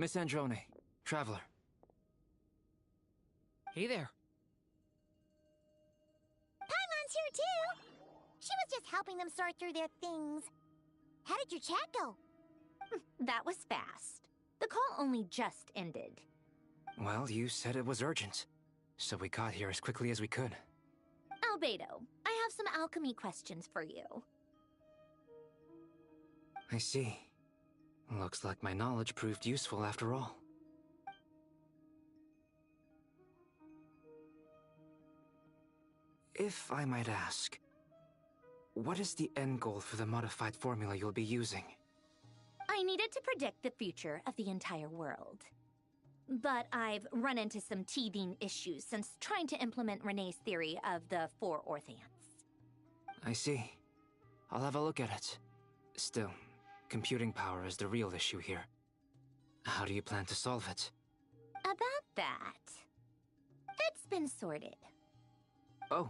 Miss Androne, Traveler. Hey there. Paimon's here too! She was just helping them sort through their things. How did your chat go? That was fast. The call only just ended. Well, you said it was urgent, so we got here as quickly as we could. Albedo, I have some alchemy questions for you. I see. Looks like my knowledge proved useful after all. If I might ask, what is the end goal for the modified formula you'll be using? I needed to predict the future of the entire world. But I've run into some teething issues since trying to implement Renee's theory of the four Orthants. I see. I'll have a look at it. Still, computing power is the real issue here. How do you plan to solve it? About that, it's been sorted. Oh,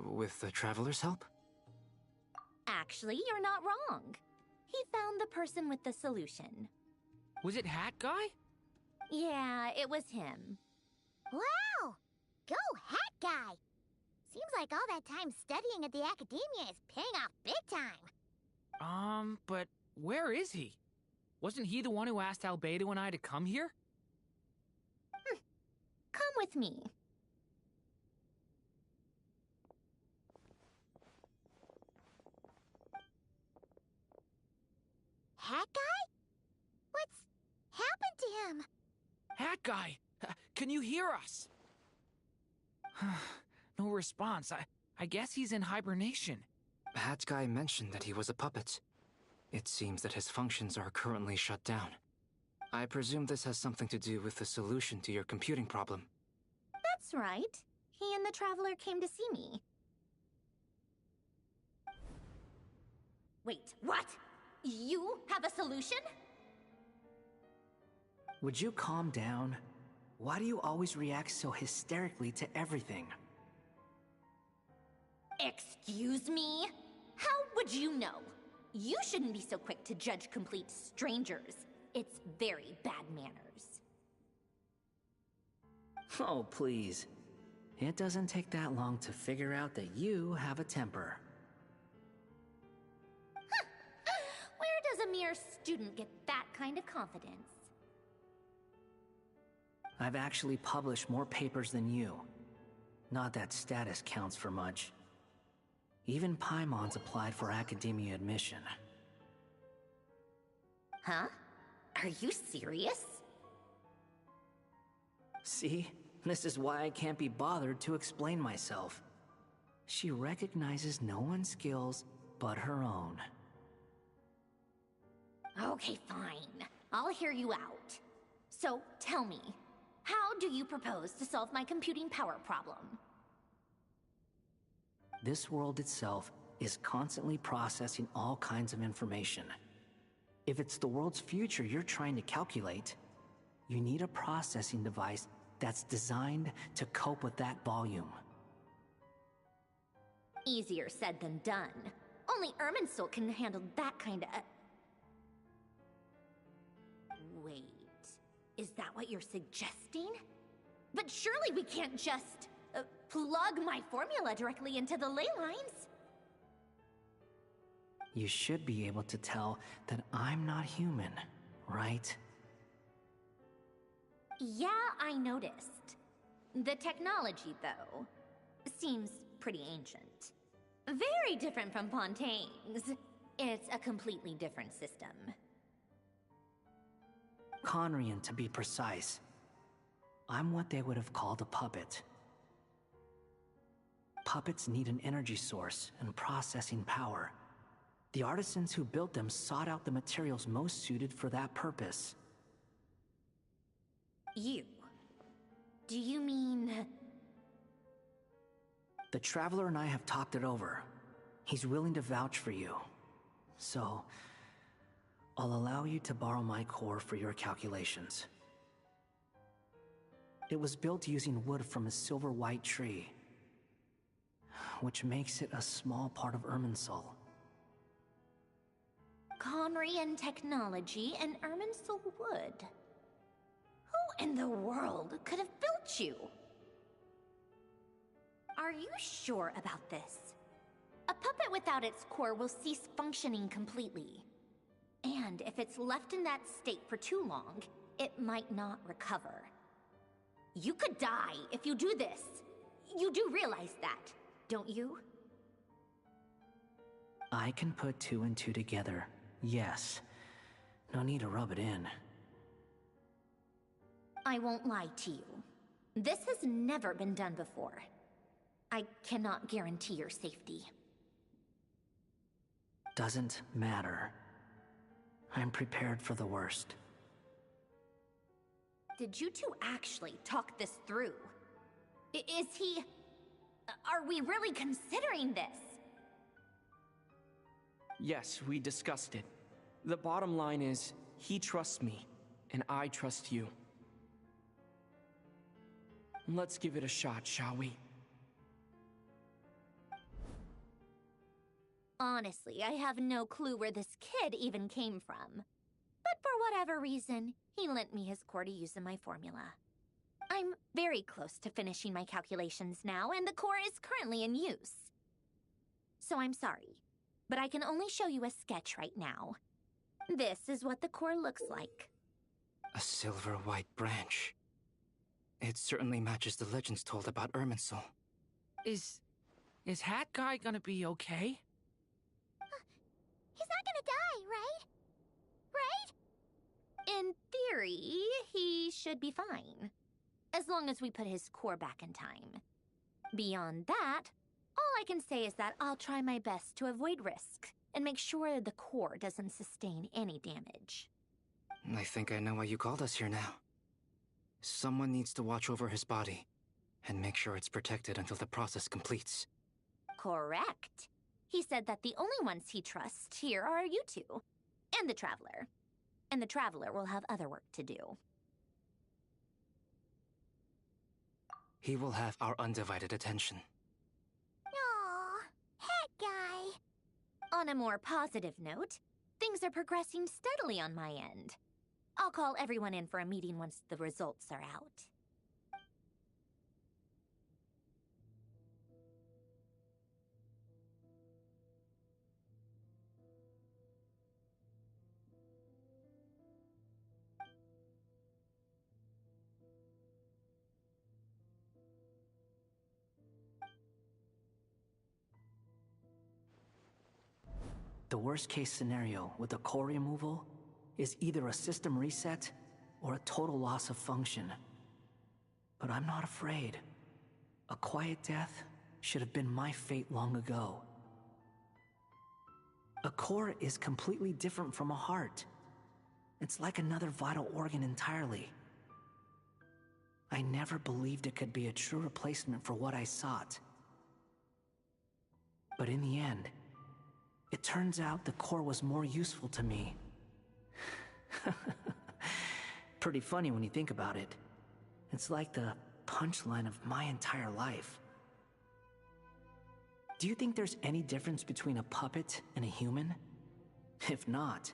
with the Traveler's help? Actually, you're not wrong. He found the person with the solution. Was it Hat Guy? Yeah, it was him. Wow! Go Hat Guy! Seems like all that time studying at the Academia is paying off big time. But where is he? Wasn't he the one who asked Albedo and I to come here? Come with me. Hat Guy? What's happened to him? Hat Guy! Can you hear us? No response. I guess he's in hibernation. Hat Guy mentioned that he was a puppet. It seems that his functions are currently shut down. I presume this has something to do with the solution to your computing problem. That's right. He and the Traveler came to see me. Wait, what? You have a solution? Would you calm down? Why do you always react so hysterically to everything? Excuse me? How would you know? You shouldn't be so quick to judge complete strangers. It's very bad manners. Oh, please. It doesn't take that long to figure out that you have a temper. Where does a mere student get that kind of confidence? I've actually published more papers than you. Not that status counts for much. Even Paimon's applied for academia admission. Huh? Are you serious? See? This is why I can't be bothered to explain myself. She recognizes no one's skills but her own. Okay, fine. I'll hear you out. So, tell me, how do you propose to solve my computing power problem? This world itself is constantly processing all kinds of information. If it's the world's future you're trying to calculate, you need a processing device that's designed to cope with that volume. Easier said than done. Only Irminsul can handle that kind of... Wait, is that what you're suggesting? But surely we can't just plug my formula directly into the ley lines. You should be able to tell that I'm not human, right? Yeah, I noticed. The technology, though, seems pretty ancient. Very different from Fontaine's. It's a completely different system. Conrian, to be precise. I'm what they would have called a puppet. Puppets need an energy source and processing power. The artisans who built them sought out the materials most suited for that purpose. You? Do you mean... The Traveler and I have talked it over. He's willing to vouch for you. So, I'll allow you to borrow my core for your calculations. It was built using wood from a silver-white tree, which makes it a small part of Irminsul. Conrian technology and Irminsul wood. in the world could have built you? Are you sure about this? A puppet without its core will cease functioning completely. And if it's left in that state for too long, it might not recover. You could die if you do this. You do realize that, don't you? I can put two and two together, yes. No need to rub it in. I won't lie to you. This has never been done before. I cannot guarantee your safety. Doesn't matter. I'm prepared for the worst. Did you two actually talk this through? Is he... Are we really considering this? Yes, we discussed it. The bottom line is, he trusts me, and I trust you. Let's give it a shot, shall we? Honestly, I have no clue where this kid even came from. But for whatever reason, he lent me his core to use in my formula. I'm very close to finishing my calculations now, and the core is currently in use. So I'm sorry, but I can only show you a sketch right now. This is what the core looks like. A silver-white branch. It certainly matches the legends told about Irminsul. Is Hat Guy gonna be okay? He's not gonna die, right? Right? In theory, he should be fine. As long as we put his core back in time. Beyond that, all I can say is that I'll try my best to avoid risk and make sure the core doesn't sustain any damage. I think I know why you called us here now. Someone needs to watch over his body and make sure it's protected until the process completes. Correct. He said that the only ones he trusts here are you two, and the Traveler. And the Traveler will have other work to do. He will have our undivided attention. Aw, Hat Guy. On a more positive note, things are progressing steadily on my end. I'll call everyone in for a meeting once the results are out. The worst case scenario with the core removal is either a system reset or a total loss of function. But I'm not afraid. A quiet death should have been my fate long ago. A core is completely different from a heart. It's like another vital organ entirely. I never believed it could be a true replacement for what I sought. But in the end, it turns out the core was more useful to me. Pretty funny when you think about it. It's like the punchline of my entire life. Do you think there's any difference between a puppet and a human? If not,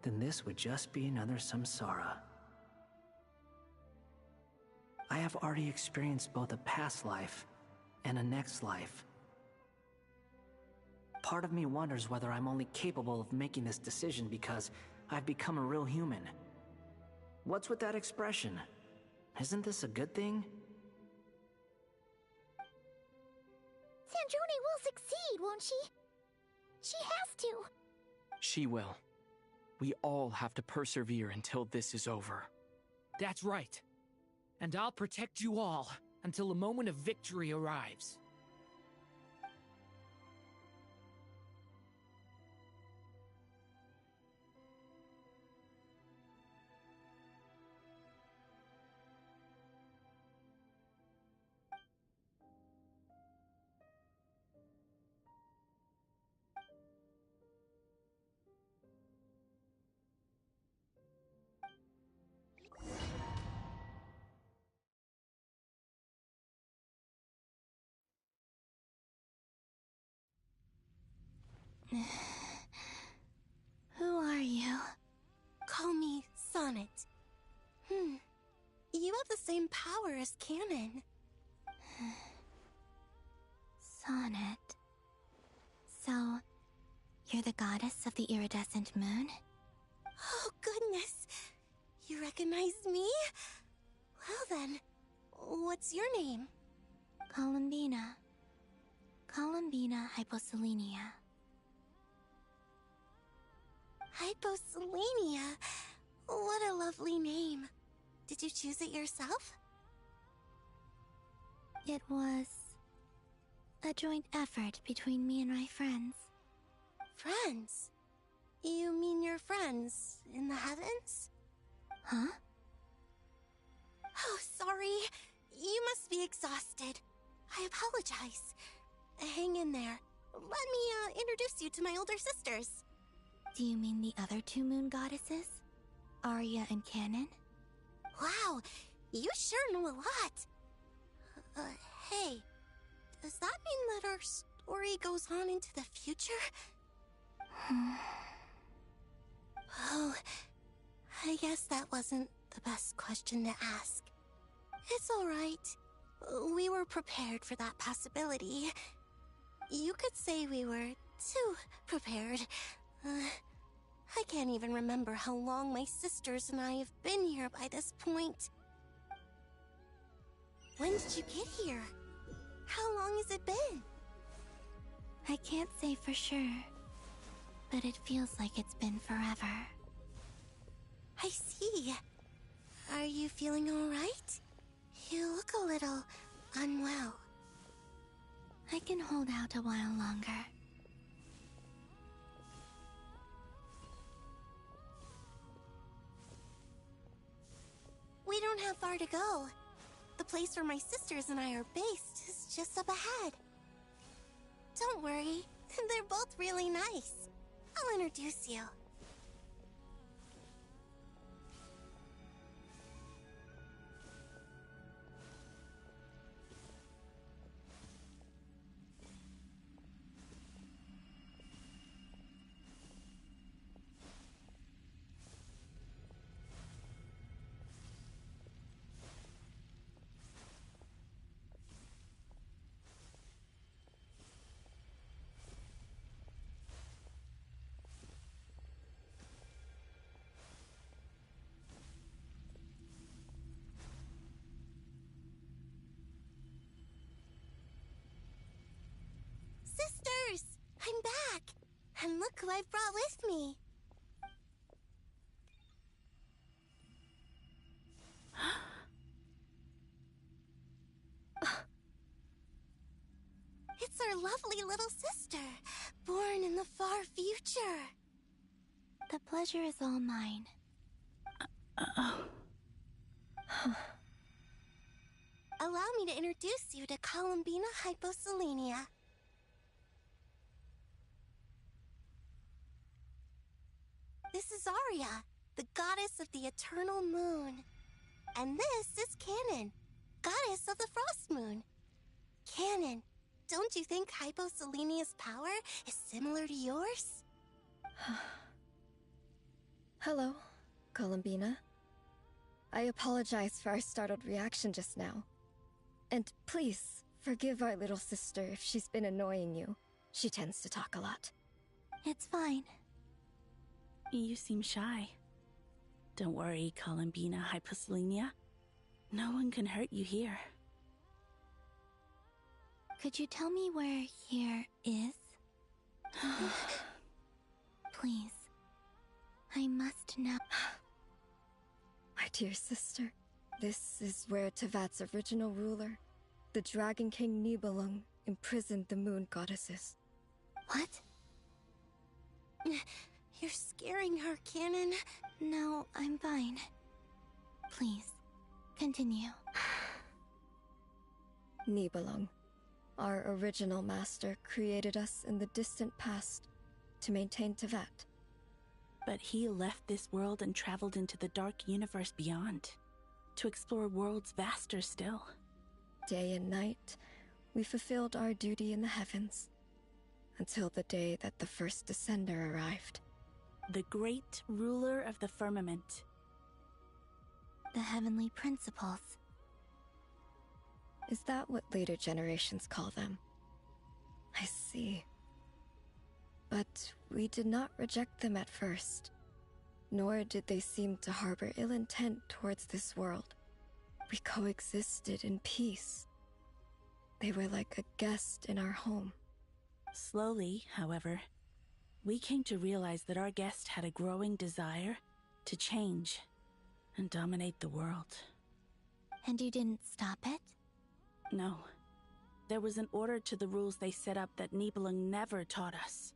then this would just be another samsara. I have already experienced both a past life and a next life. Part of me wonders whether I'm only capable of making this decision because I've become a real human. What's with that expression? Isn't this a good thing? Sandrone will succeed, won't she? She has to. She will. We all have to persevere until this is over. That's right. And I'll protect you all until a moment of victory arrives. Who are you? Call me Sonnet. same power as Canon. Sonnet. So, you're the goddess of the iridescent moon? Oh, goodness. You recognize me? Well then, what's your name? Columbina. Columbina Hyposelenia. Hyposelenia. What a lovely name. Did you choose it yourself? It was a joint effort between me and my friends. Friends? You mean your friends in the heavens? Huh? Oh, sorry. You must be exhausted. I apologize. Hang in there. Let me introduce you to my older sisters. Do you mean the other two moon goddesses? Arya and Canon? Wow, you sure know a lot. Hey, does that mean that our story goes on into the future? Oh, I guess that wasn't the best question to ask. It's alright. We were prepared for that possibility. You could say we were too prepared. I can't even remember how long my sisters and I have been here by this point. When did you get here? How long has it been? I can't say for sure, but it feels like it's been forever. I see. Are you feeling alright? You look a little unwell. I can hold out a while longer. We don't have far to go. The place where my sisters and I are based is just up ahead. Don't worry, they're both really nice. I'll introduce you. Sisters! I'm back! And look who I've brought with me! It's our lovely little sister, born in the far future. The pleasure is all mine. Allow me to introduce you to Columbina Hyposelenia. This is Arya, the goddess of the eternal moon. And this is Canon, goddess of the frost moon. Canon, don't you think Hyposelenia's power is similar to yours? Hello, Columbina. I apologize for our startled reaction just now. And please, forgive our little sister if she's been annoying you. She tends to talk a lot. It's fine. You seem shy. Don't worry, Columbina Hyposelenia. No one can hurt you here. Could you tell me where here is? Please. I must know. My dear sister, this is where Tevat's original ruler, the Dragon King Nibelung, imprisoned the moon goddesses. What? You're scaring her, Canon. No, I'm fine. Please, continue. Nibelung, our original master, created us in the distant past to maintain Tevat. But he left this world and traveled into the dark universe beyond, to explore worlds vaster still. Day and night, we fulfilled our duty in the heavens, until the day that the first Descender arrived. The great ruler of the firmament. The heavenly principles. Is that what later generations call them? I see. But we did not reject them at first, nor did they seem to harbor ill intent towards this world. We coexisted in peace. They were like a guest in our home. Slowly, however, we came to realize that our guest had a growing desire to change and dominate the world. And you didn't stop it? No. There was an order to the rules they set up that Nibelung never taught us.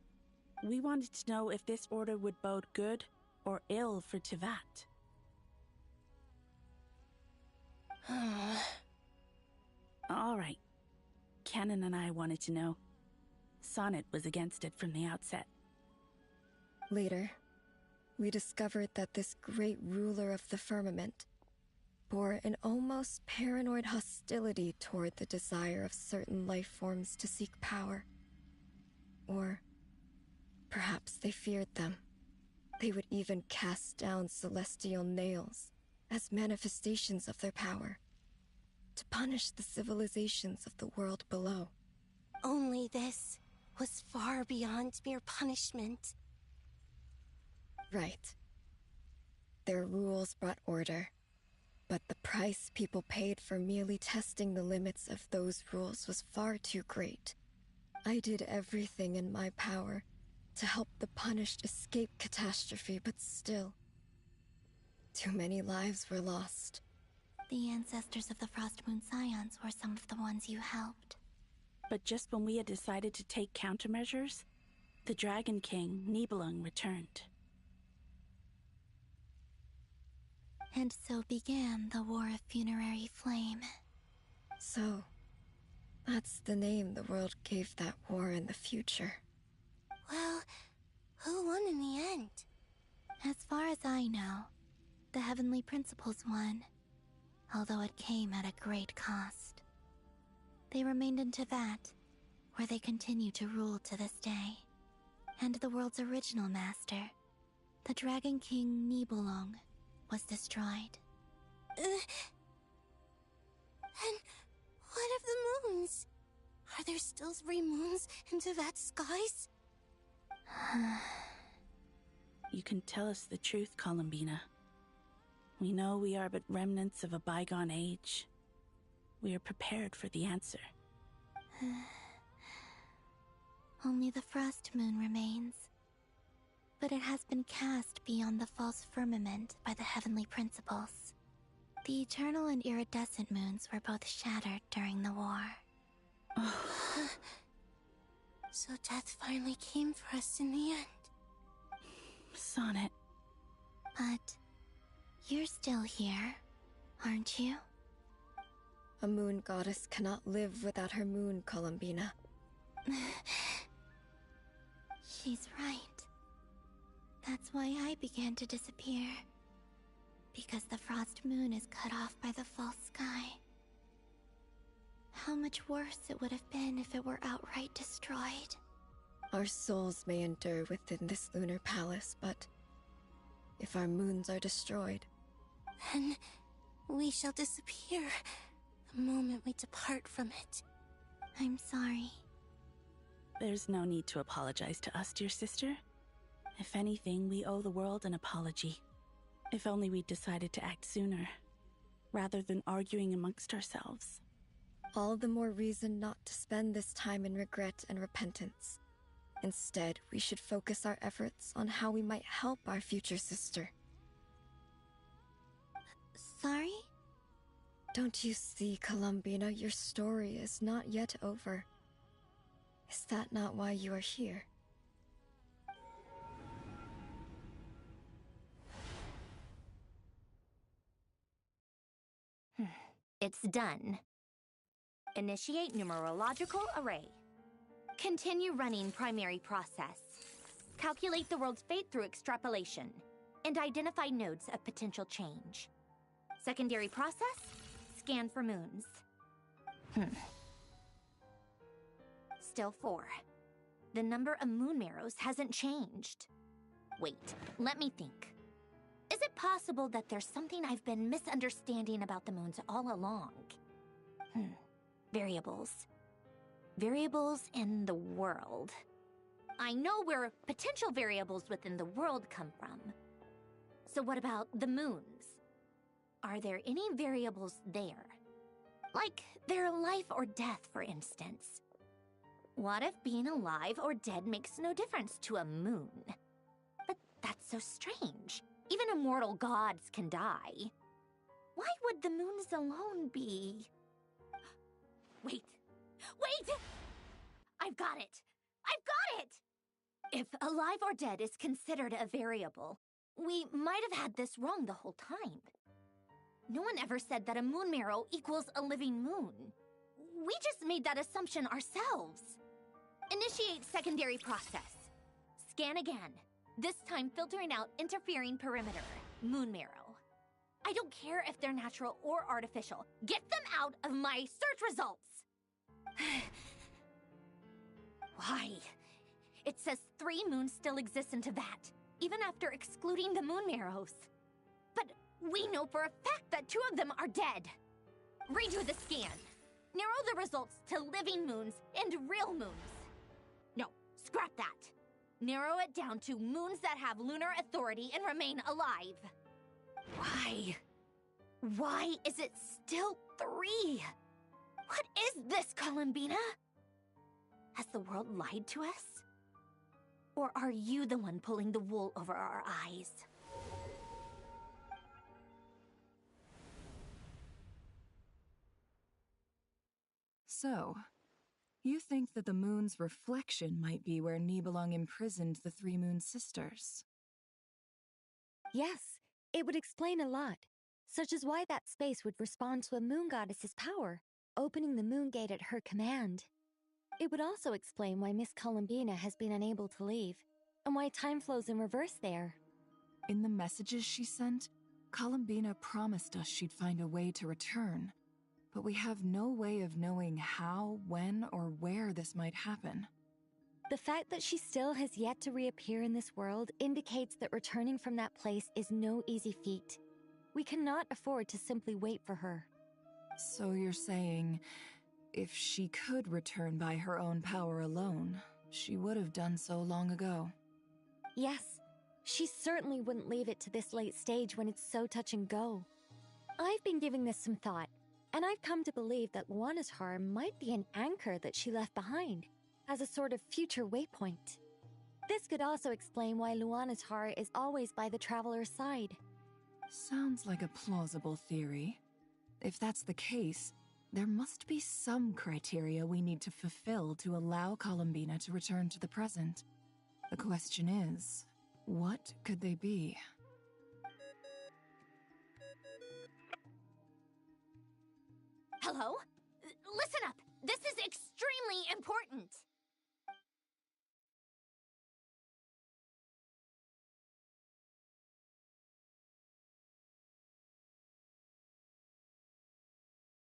We wanted to know if this order would bode good or ill for Tivat. All right. Canon and I wanted to know. Sonnet was against it from the outset. Later, we discovered that this great ruler of the firmament bore an almost paranoid hostility toward the desire of certain life forms to seek power. Or perhaps they feared them. They would even cast down celestial nails as manifestations of their power, to punish the civilizations of the world below. Only this was far beyond mere punishment. Right. Their rules brought order, but the price people paid for merely testing the limits of those rules was far too great. I did everything in my power to help the punished escape catastrophe, but still, too many lives were lost. The ancestors of the Frost Moon Scions were some of the ones you helped. But just when we had decided to take countermeasures, the Dragon King, Nibelung, returned. And so began the War of Funerary Flame. So, that's the name the world gave that war in the future. Well, who won in the end? As far as I know, the Heavenly Principles won, although it came at a great cost. They remained in Tivat, where they continue to rule to this day. And the world's original master, the Dragon King Nibelung, was destroyed. And what of the moons? Are there still 3 moons in Tivat's skies? You can tell us the truth, Columbina. We know we are but remnants of a bygone age. We are prepared for the answer. Only the Frost Moon remains. But it has been cast beyond the false firmament by the Heavenly Principles. The eternal and iridescent moons were both shattered during the war. So death finally came for us in the end. Sonnet. But you're still here, aren't you? A moon goddess cannot live without her moon, Columbina. She's right. That's why I began to disappear. Because the Frost Moon is cut off by the false sky. How much worse it would have been if it were outright destroyed. Our souls may endure within this lunar palace, but if our moons are destroyed, then we shall disappear the moment we depart from it. I'm sorry. There's no need to apologize to us, dear sister. If anything, we owe the world an apology. If only we'd decided to act sooner, rather than arguing amongst ourselves. all the more reason not to spend this time in regret and repentance. Instead, we should focus our efforts on how we might help our future sister. Sorry? Don't you see, Columbina, your story is not yet over. Is that not why you are here? It's done. Initiate numerological array. Continue running primary process. Calculate the world's fate through extrapolation. And identify nodes of potential change. Secondary process? Scan for moons. Still 4. The number of moon marrows hasn't changed. Wait, let me think. Is it possible that there's something I've been misunderstanding about the moons all along? variables. Variables in the world. I know where potential variables within the world come from. So what about the moons? Are there any variables there? Like their life or death, for instance. What if being alive or dead makes no difference to a moon? But that's so strange. Even immortal gods can die. Why would the moons alone be... Wait! Wait! I've got it! I've got it! If alive or dead is considered a variable, we might have had this wrong the whole time. No one ever said that a moon marrow equals a living moon. We just made that assumption ourselves. Initiate secondary process. Scan again. This time filtering out interfering perimeter. Moon marrow. I don't care if they're natural or artificial. Get them out of my search results! Why? It says 3 moons still exist in Teyvat, even after excluding the moon marrows. But we know for a fact that 2 of them are dead. Redo the scan. Narrow the results to living moons and real moons. No, scrap that. Narrow it down to moons that have lunar authority and remain alive. Why? Why is it still 3? What is this, Columbina? Has the world lied to us? Or are you the one pulling the wool over our eyes? So, you think that the moon's reflection might be where Nibelung imprisoned the 3 moon sisters? Yes, it would explain a lot, such as why that space would respond to a moon goddess's power, opening the moon gate at her command. It would also explain why Miss Columbina has been unable to leave, and why time flows in reverse there. In the messages she sent, Columbina promised us she'd find a way to return, but we have no way of knowing how, when, or where this might happen. The fact that she still has yet to reappear in this world indicates that returning from that place is no easy feat. We cannot afford to simply wait for her. So you're saying, if she could return by her own power alone, she would have done so long ago. Yes, she certainly wouldn't leave it to this late stage when it's so touch and go. I've been giving this some thought, and I've come to believe that Luanatar might be an anchor that she left behind, as a sort of future waypoint. This could also explain why Luanatar is always by the traveler's side. Sounds like a plausible theory. If that's the case, there must be some criteria we need to fulfill to allow Columbina to return to the present. The question is, what could they be? Hello? Listen up! This is extremely important!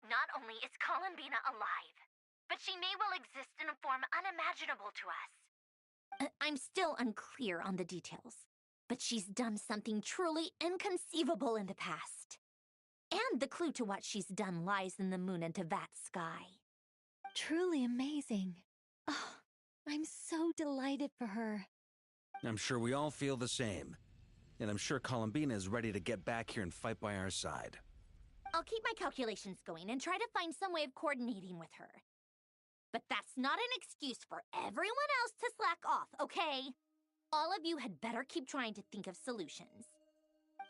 Not only is Columbina alive, but she may well exist in a form unimaginable to us. I'm still unclear on the details, but she's done something truly inconceivable in the past. And the clue to what she's done lies in the moon and Teyvat sky. Truly amazing. Oh, I'm so delighted for her. I'm sure we all feel the same. And I'm sure Columbina is ready to get back here and fight by our side. I'll keep my calculations going and try to find some way of coordinating with her. But that's not an excuse for everyone else to slack off, okay? All of you had better keep trying to think of solutions.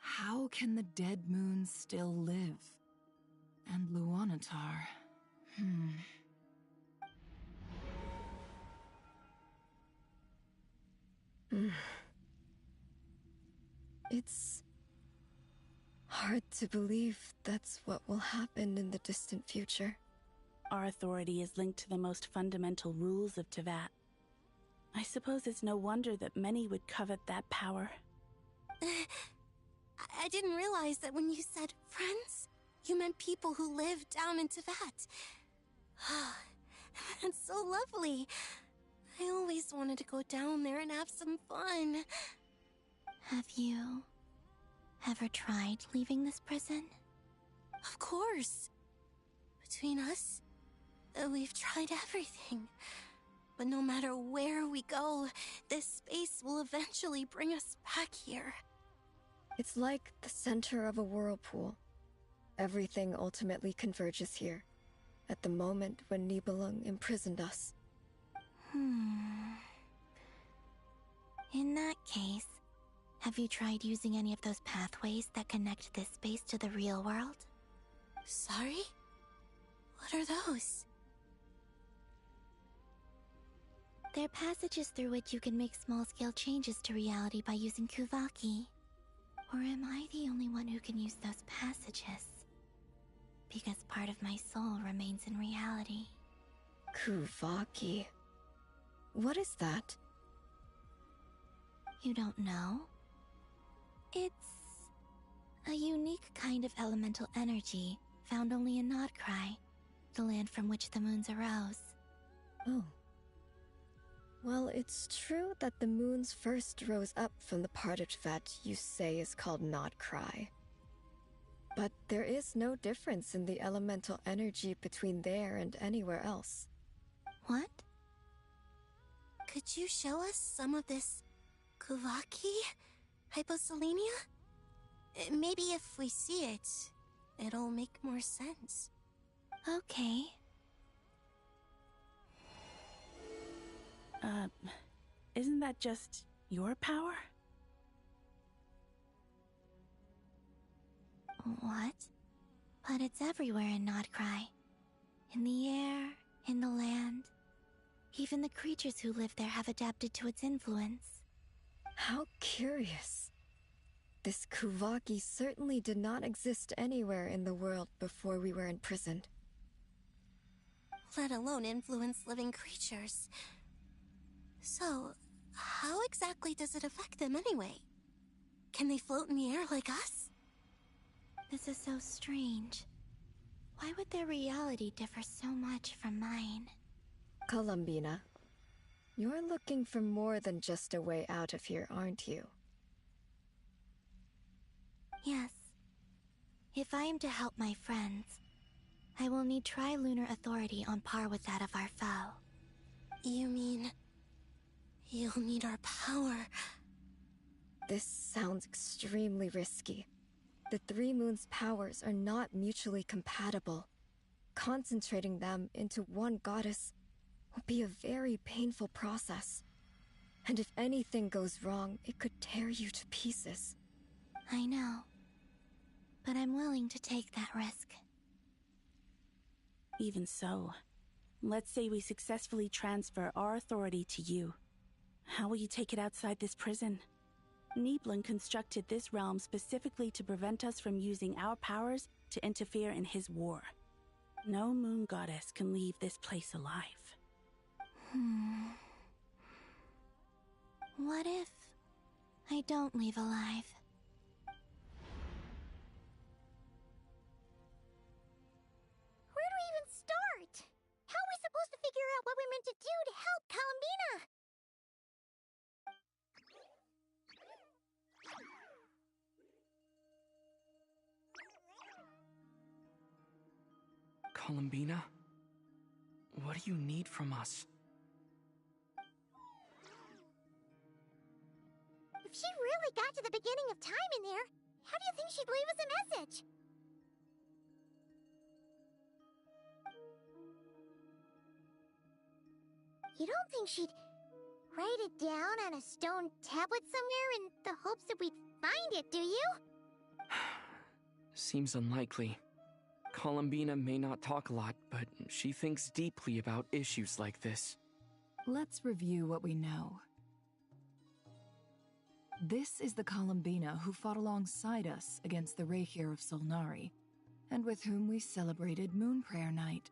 How can the dead moons still live? And Luanatar... It's hard to believe that's what will happen in the distant future. Our authority is linked to the most fundamental rules of Teyvat. I suppose it's no wonder that many would covet that power. I didn't realize that when you said friends, you meant people who live down in Teyvat. That's so lovely. I always wanted to go down there and have some fun. Have you ever tried leaving this prison? Of course. Between us, We've tried everything. But no matter where we go, this space will eventually bring us back here. It's like the center of a whirlpool. Everything ultimately converges here, at the moment when Nibelung imprisoned us. In that case, have you tried using any of those pathways that connect this space to the real world? Sorry? What are those? They're passages through which you can make small-scale changes to reality by using Kuvaki. Or am I the only one who can use those passages? Because part of my soul remains in reality. Kuvaki. What is that? You don't know? It's a unique kind of elemental energy found only in Nodcry, the land from which the moons arose. Oh. Well, it's true that the moons first rose up from the part of Tibet you say is called Nodcry. But there is no difference in the elemental energy between there and anywhere else. What? Could you show us some of this Kuvaki? Hyposelenia? Maybe if we see it, it'll make more sense. Okay. Isn't that just your power? What? But it's everywhere in Nodcry. In the air, in the land. Even the creatures who live there have adapted to its influence. How curious. This Kuvaki certainly did not exist anywhere in the world before we were imprisoned. Let alone influence living creatures. So, how exactly does it affect them anyway? Can they float in the air like us? This is so strange. Why would their reality differ so much from mine? Columbina, you're looking for more than just a way out of here, aren't you? Yes. If I am to help my friends, I will need tri-lunar authority on par with that of our foe. You mean... you'll need our power? This sounds extremely risky. The Three Moons' powers are not mutually compatible. Concentrating them into one goddess will be a very painful process. And if anything goes wrong, it could tear you to pieces. I know. But I'm willing to take that risk. Even so, let's say we successfully transfer our authority to you. How will you take it outside this prison? Nibelung constructed this realm specifically to prevent us from using our powers to interfere in his war. No moon goddess can leave this place alive. What if I don't leave alive? Where do we even start? How are we supposed to figure out what we're meant to do to help Columbina? Columbina? What do you need from us? If she really got to the beginning of time in there, how do you think she'd leave us a message? You don't think she'd write it down on a stone tablet somewhere in the hopes that we'd find it, do you? Seems unlikely. Columbina may not talk a lot, but she thinks deeply about issues like this. Let's review what we know. This is the Columbina who fought alongside us against the Reikir of Solnari, and with whom we celebrated Moon Prayer Night.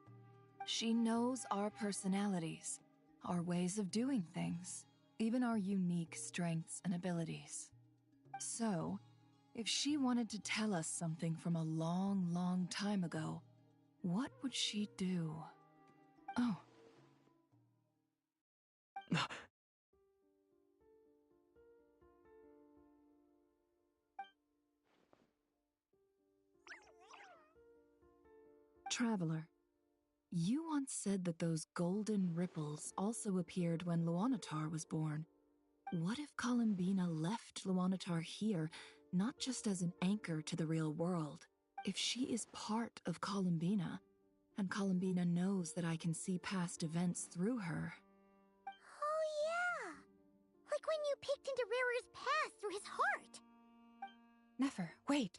She knows our personalities, our ways of doing things, even our unique strengths and abilities. So, if she wanted to tell us something from a long, long time ago, what would she do? Oh. Traveler, You once said that those golden ripples also appeared when Luanatar was born. What if Columbina left Luanatar here, not just as an anchor to the real world? If she is part of Columbina, and Columbina knows that I can see past events through her. Oh yeah! Like when you peeked into Riri's past through his heart! Nefer, wait!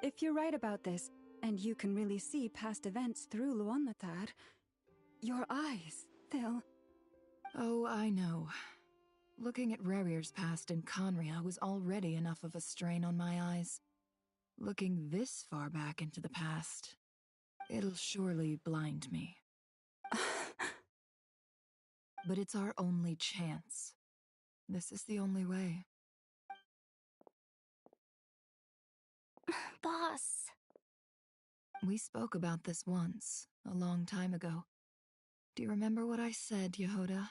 If you're right about this, and you can really see past events through Luanatar, your eyes, they'll... Oh, I know. Looking at Rerir's past in Conria was already enough of a strain on my eyes. Looking this far back into the past, it'll surely blind me. But it's our only chance. This is the only way. Boss. We spoke about this once, a long time ago. Do you remember what I said, Yehoda?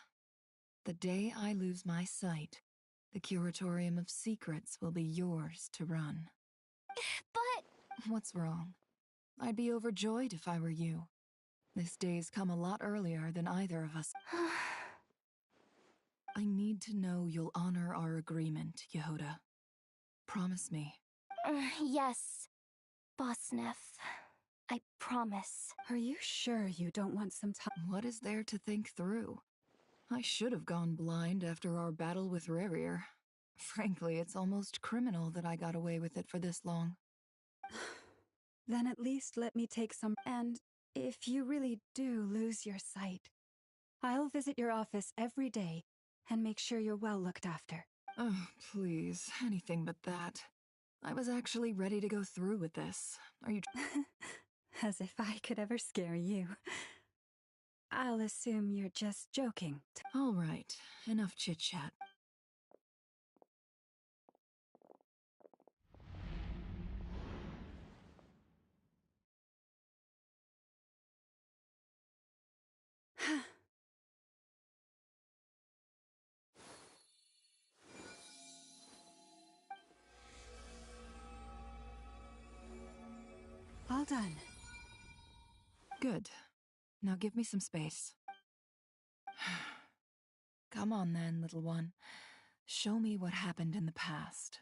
The day I lose my sight, the Curatorium of Secrets will be yours to run. But... What's wrong? I'd be overjoyed if I were you. This day's come a lot earlier than either of us. I need to know you'll honor our agreement, Yehoda. Promise me. Yes, Boss Neff. I promise. Are you sure you don't want some time? What is there to think through? I should have gone blind after our battle with Rerir. Frankly, it's almost criminal that I got away with it for this long. Then at least let me take some... And if you really do lose your sight, I'll visit your office every day and make sure you're well looked after. Oh, please, anything but that. I was actually ready to go through with this. Are you... As if I could ever scare you. I'll assume you're just joking. All right, enough chit-chat. All done. Good. Now give me some space. Come on then, little one. Show me what happened in the past.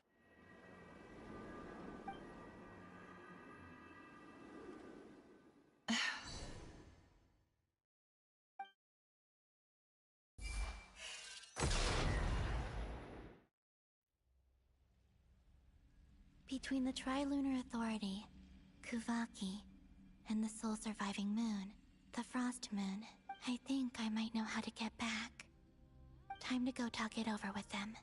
Between the Trilunar Authority, Kuvaki, and the sole surviving moon, the Frost Moon, I think I might know how to get back. Time to go talk it over with them.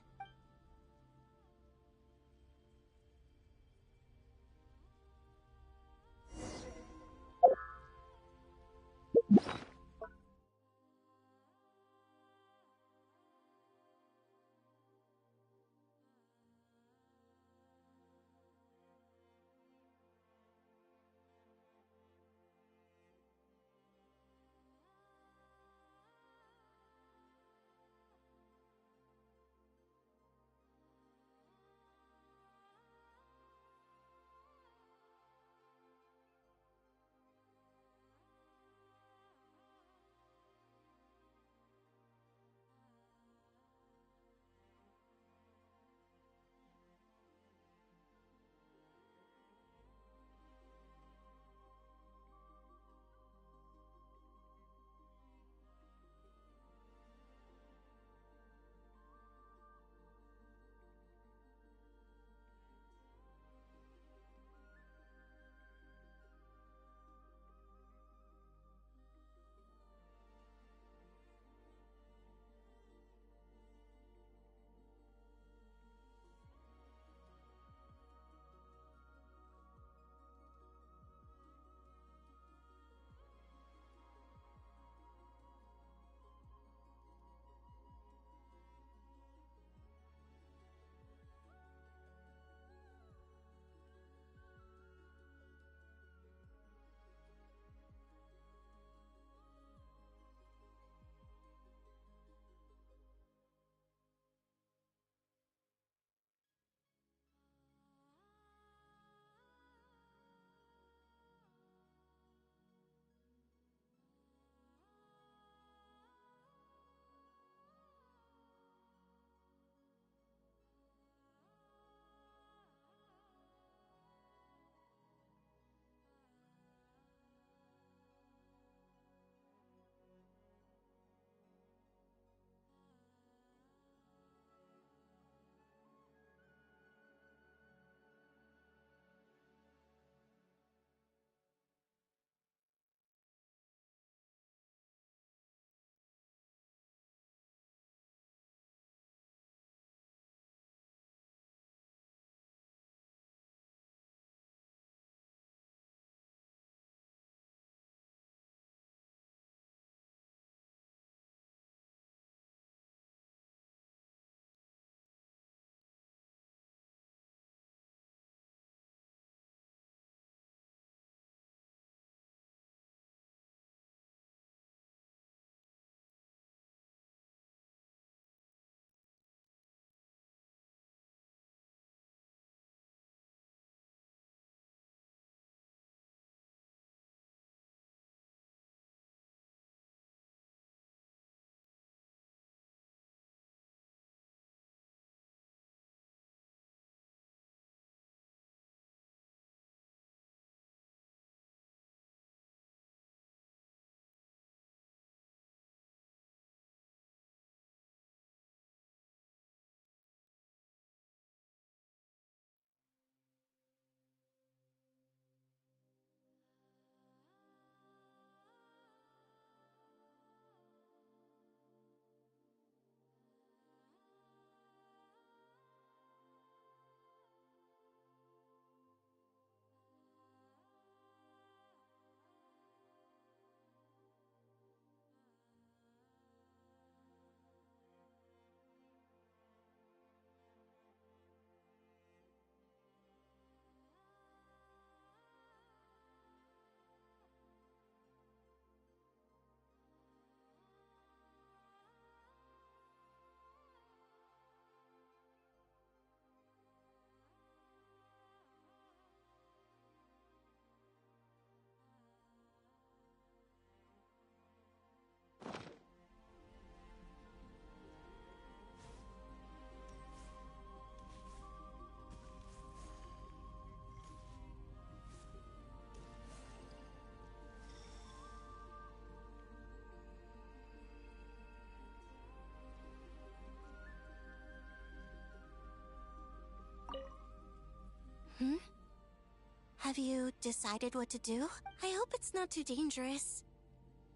Have you decided what to do? I hope it's not too dangerous.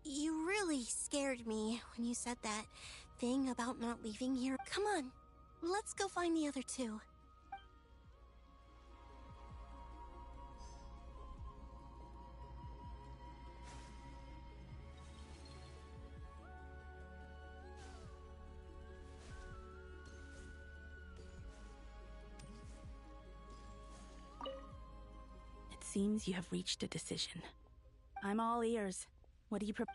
You really scared me when you said that thing about not leaving here. Come on, let's go find the other two. It seems you have reached a decision. I'm all ears. What do you propose?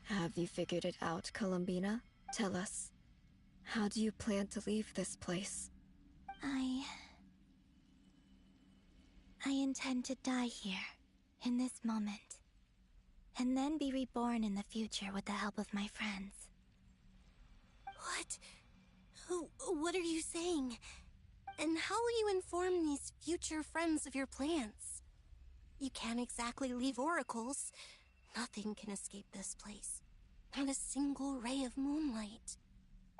Have you figured it out, Columbina? Tell us. How do you plan to leave this place? I intend to die here, in this moment, and then be reborn in the future with the help of my friends. What? What are you saying? And how will you inform these future friends of your plans? You can't exactly leave oracles. Nothing can escape this place. Not a single ray of moonlight.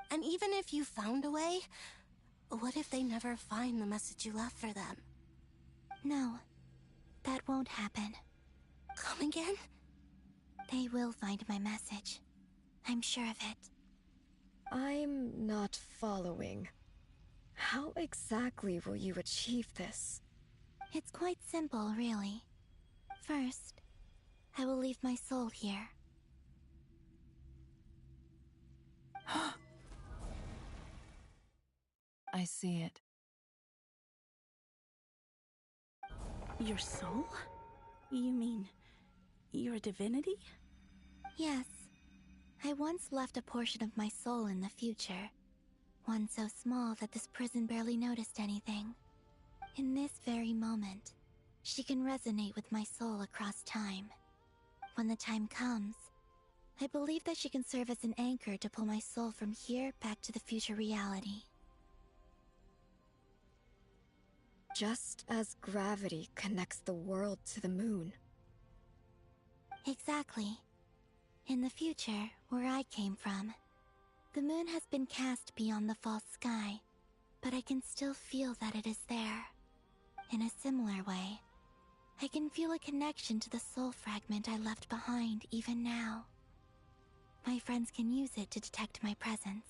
And even if you found a way, what if they never find the message you left for them? No, that won't happen. Come again? They will find my message. I'm sure of it. I'm not following. How exactly will you achieve this? It's quite simple, really. First, I will leave my soul here. I see it. Your soul? You mean you're a divinity? Yes. I once left a portion of my soul in the future. One so small that this prison barely noticed anything. In this very moment, she can resonate with my soul across time. When the time comes, I believe that she can serve as an anchor to pull my soul from here back to the future reality. Just as gravity connects the world to the moon. Exactly. In the future, where I came from, the moon has been cast beyond the false sky, but I can still feel that it is there. In a similar way, I can feel a connection to the soul fragment I left behind even now. My friends can use it to detect my presence.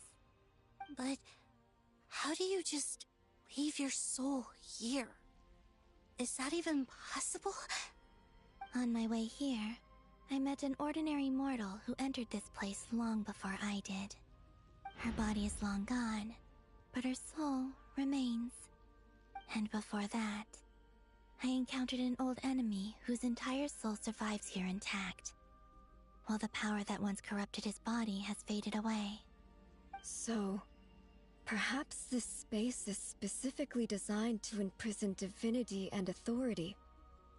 But how do you just leave your soul here? Is that even possible? On my way here, I met an ordinary mortal who entered this place long before I did. Her body is long gone, but her soul remains. And before that, I encountered an old enemy whose entire soul survives here intact, while the power that once corrupted his body has faded away. So, perhaps this space is specifically designed to imprison divinity and authority,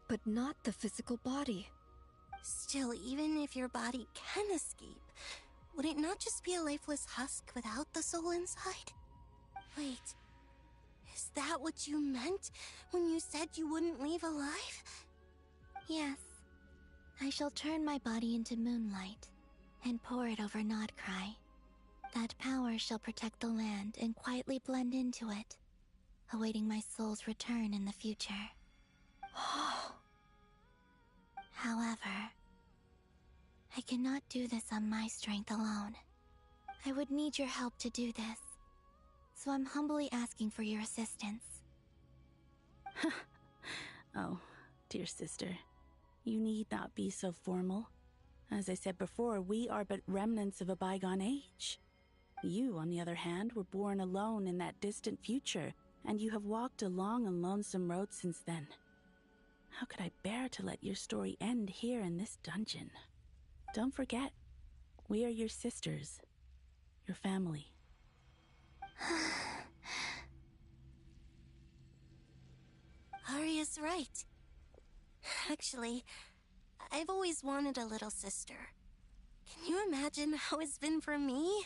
but not the physical body. Still, even if your body can escape, would it not just be a lifeless husk without the soul inside? Wait, is that what you meant when you said you wouldn't leave alive? Yes. I shall turn my body into moonlight and pour it over Nodcry. That power shall protect the land and quietly blend into it, awaiting my soul's return in the future. However, I cannot do this on my strength alone. I would need your help to do this, so I'm humbly asking for your assistance. Oh, dear sister, you need not be so formal. As I said before, we are but remnants of a bygone age. You, on the other hand, were born alone in that distant future, and you have walked a long and lonesome road since then. How could I bear to let your story end here in this dungeon? Don't forget, we are your sisters, your family. Arya's right. Actually, I've always wanted a little sister. Can you imagine how it's been for me?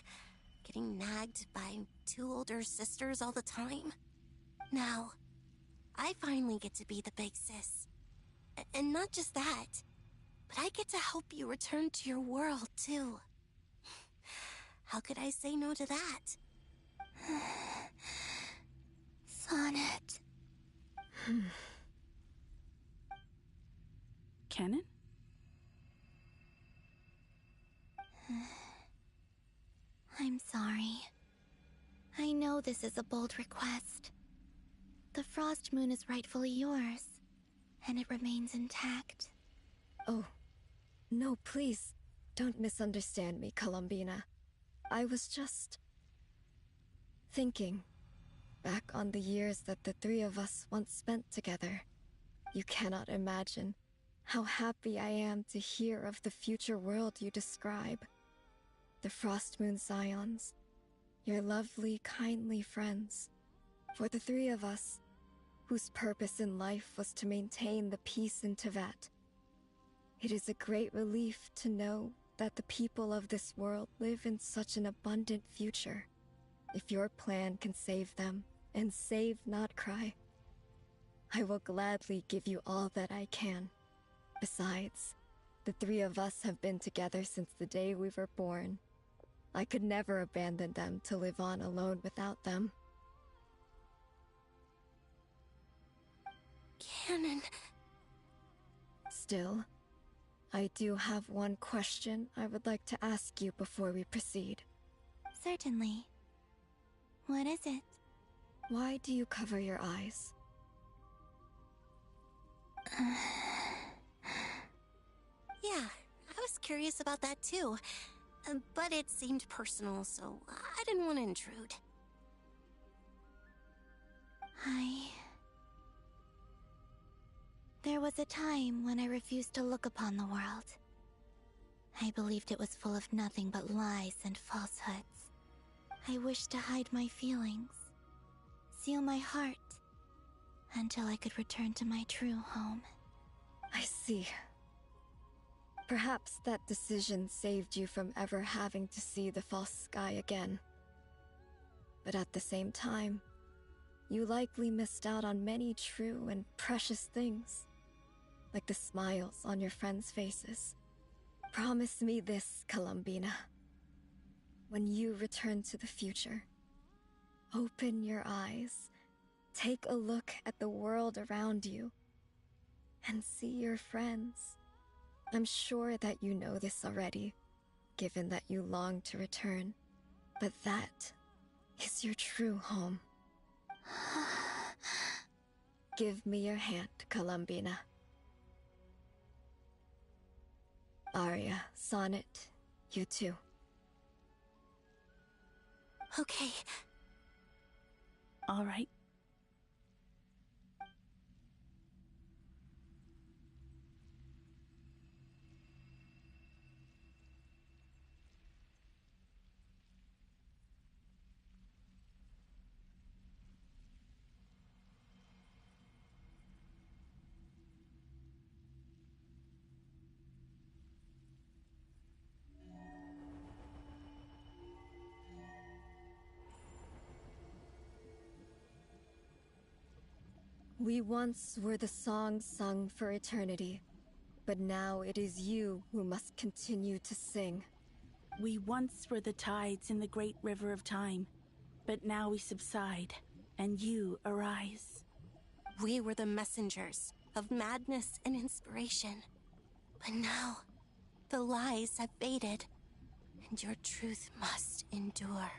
Getting nagged by 2 older sisters all the time. Now, I finally get to be the big sis. And not just that, but I get to help you return to your world, too. How could I say no to that? Sonnet. Canon? I'm sorry. I know this is a bold request. The Frost Moon is rightfully yours, and it remains intact. Oh, no, please, don't misunderstand me, Columbina. I was just thinking back on the years that the 3 of us once spent together. You cannot imagine how happy I am to hear of the future world you describe. The Frost Moon Scions, your lovely, kindly friends. For the 3 of us, whose purpose in life was to maintain the peace in Teyvat, it is a great relief to know that the people of this world live in such an abundant future. If your plan can save them, and save not cry, I will gladly give you all that I can. Besides, the 3 of us have been together since the day we were born. I could never abandon them to live on alone without them. Canon. Still, I do have one question I would like to ask you before we proceed. Certainly. What is it? Why do you cover your eyes? Yeah, I was curious about that too. But it seemed personal, so I didn't want to intrude. There was a time when I refused to look upon the world. I believed it was full of nothing but lies and falsehoods. I wished to hide my feelings, seal my heart, until I could return to my true home. I see. Perhaps that decision saved you from ever having to see the false sky again. But at the same time, you likely missed out on many true and precious things, like the smiles on your friends' faces. Promise me this, Columbina. When you return to the future, open your eyes, take a look at the world around you, and see your friends. I'm sure that you know this already, given that you long to return, but that is your true home. Give me your hand, Columbina. Arya, Sonnet, you too. Okay. All right. We once were the songs sung for eternity, but now it is you who must continue to sing. We once were the tides in the great river of time, but now we subside, and you arise. We were the messengers of madness and inspiration. But now, the lies have faded, and your truth must endure.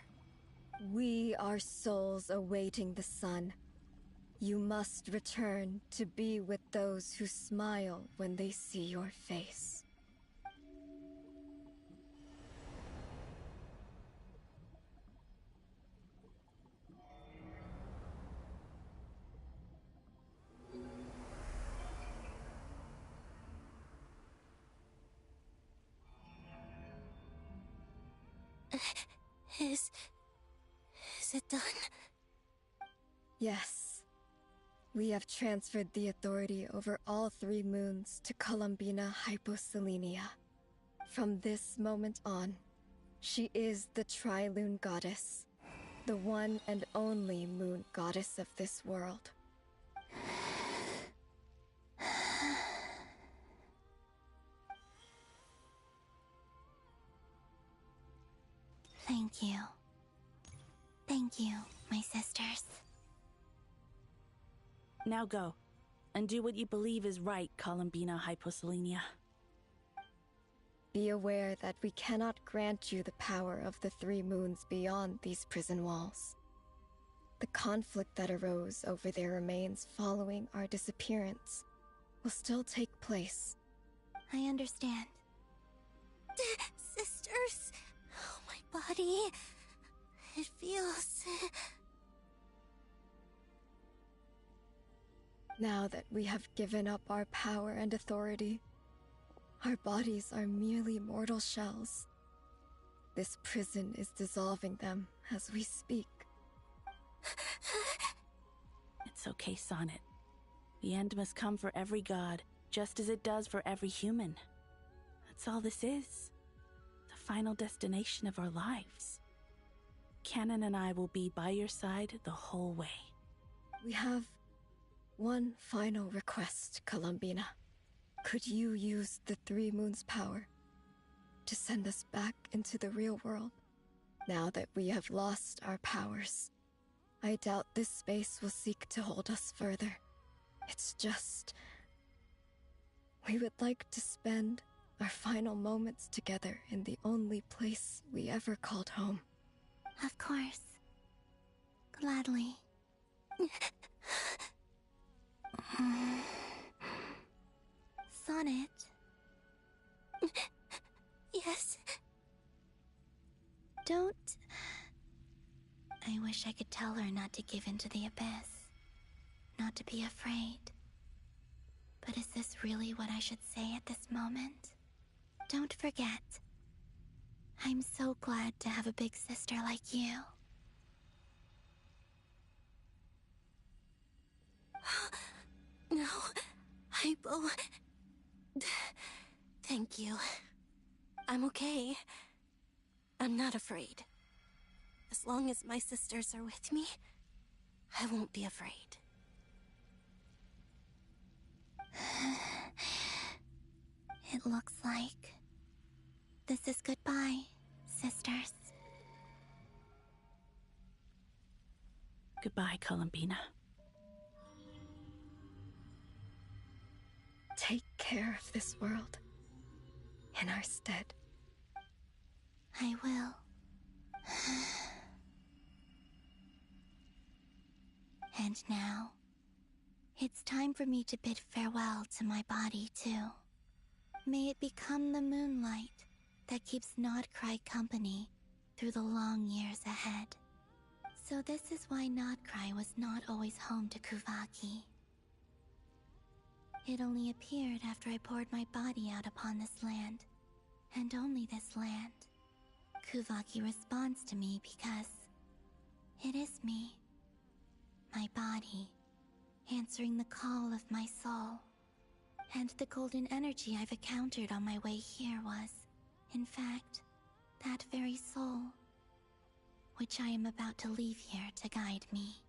We are souls awaiting the sun. You must return to be with those who smile when they see your face. Is it done? Yes. We have transferred the authority over all 3 moons to Columbina Hyposelenia. From this moment on, she is the Tri-Lune Goddess, the one and only moon goddess of this world. Thank you. Thank you, my sisters. Now go, and do what you believe is right, Columbina Hyposelenia. Be aware that we cannot grant you the power of the 3 moons beyond these prison walls. The conflict that arose over their remains following our disappearance will still take place. I understand. Sisters, oh, my body. It feels... Now that we have given up our power and authority, our bodies are merely mortal shells. This prison is dissolving them as we speak. It's okay, Sonnet. The end must come for every god, just as it does for every human. That's all this is. The final destination of our lives. Canon and I will be by your side the whole way. We have one final request, Columbina. Could you use the 3 moons' power to send us back into the real world? Now that we have lost our powers, I doubt this space will seek to hold us further. It's just... we would like to spend our final moments together in the only place we ever called home. Of course. Gladly. Sonnet? Yes? Don't... I wish I could tell her not to give in to the abyss. Not to be afraid. But is this really what I should say at this moment? Don't forget. I'm so glad to have a big sister like you. No, Hypo. Thank you. I'm okay. I'm not afraid. As long as my sisters are with me, I won't be afraid. It looks like this is goodbye, sisters. Goodbye, Columbina. Take care of this world in our stead. I will. And now, it's time for me to bid farewell to my body, too. May it become the moonlight that keeps Nodcry company through the long years ahead. So this is why Nodcry was not always home to Kuvaki. It only appeared after I poured my body out upon this land, and only this land. Kuvaki responds to me because it is me, my body, answering the call of my soul. And the golden energy I've encountered on my way here was, in fact, that very soul, which I am about to leave here to guide me.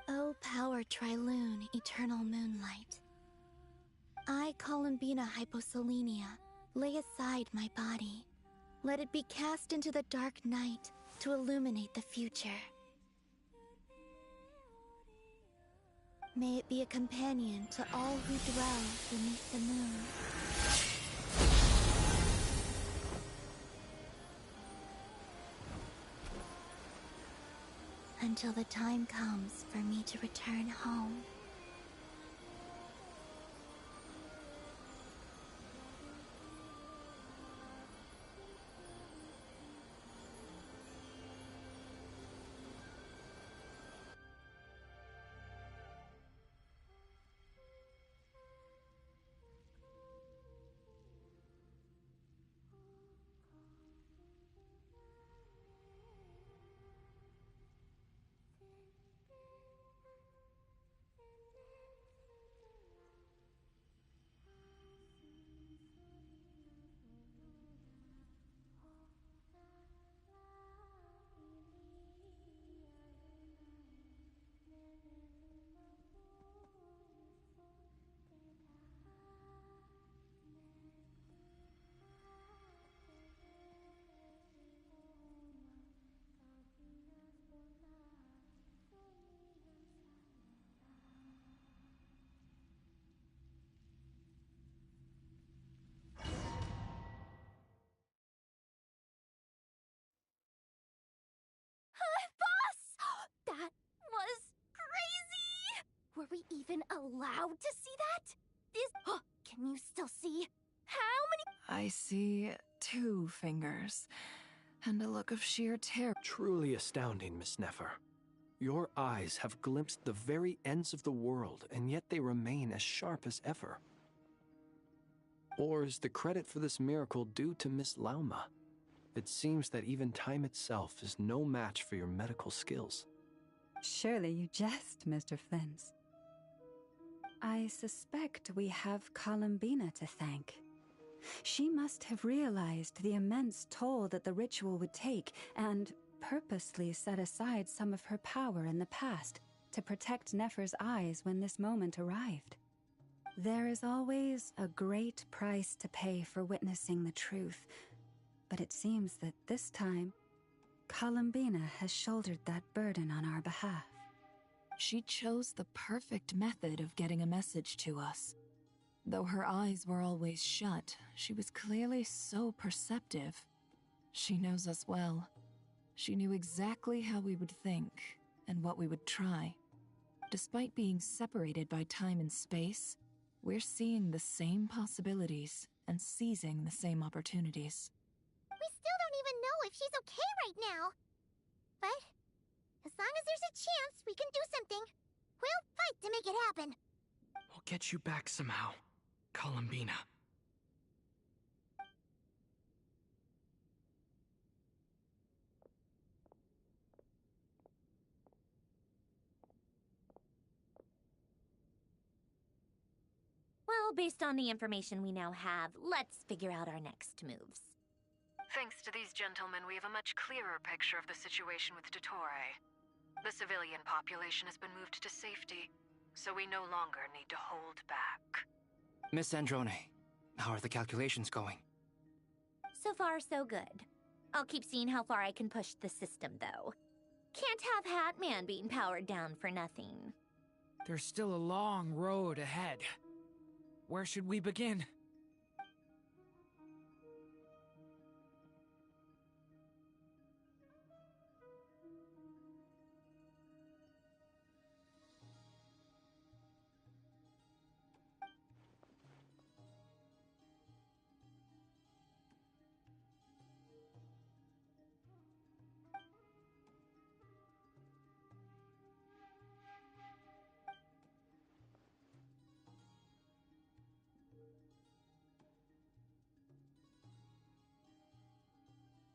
O power Tri-Lune, eternal moonlight. I, Columbina Hyposelenia, lay aside my body. Let it be cast into the dark night to illuminate the future. May it be a companion to all who dwell beneath the moon. Until the time comes for me to return home. even allowed to see that? Can you still see? How many? I see 2 fingers, and a look of sheer terror. Truly astounding, Miss Nefer. Your eyes have glimpsed the very ends of the world, and yet they remain as sharp as ever. Or is the credit for this miracle due to Miss Lauma? It seems that even time itself is no match for your medical skills. Surely you jest, Mr. Flins. I suspect we have Columbina to thank. She must have realized the immense toll that the ritual would take and purposely set aside some of her power in the past to protect Nefer's eyes when this moment arrived. There is always a great price to pay for witnessing the truth, but it seems that this time, Columbina has shouldered that burden on our behalf. She chose the perfect method of getting a message to us. Though her eyes were always shut, she was clearly so perceptive. She knows us well. She knew exactly how we would think and what we would try. Despite being separated by time and space, we're seeing the same possibilities and seizing the same opportunities. We still don't even know if she's okay right now. But as long as there's a chance we can do something, we'll fight to make it happen. We'll get you back somehow, Columbina. Well, based on the information we now have, let's figure out our next moves. Thanks to these gentlemen, we have a much clearer picture of the situation with Dottore. The civilian population has been moved to safety, so we no longer need to hold back. Miss Androne, how are the calculations going? So far, so good. I'll keep seeing how far I can push the system, though. Can't have Hatman being powered down for nothing. There's still a long road ahead. Where should we begin?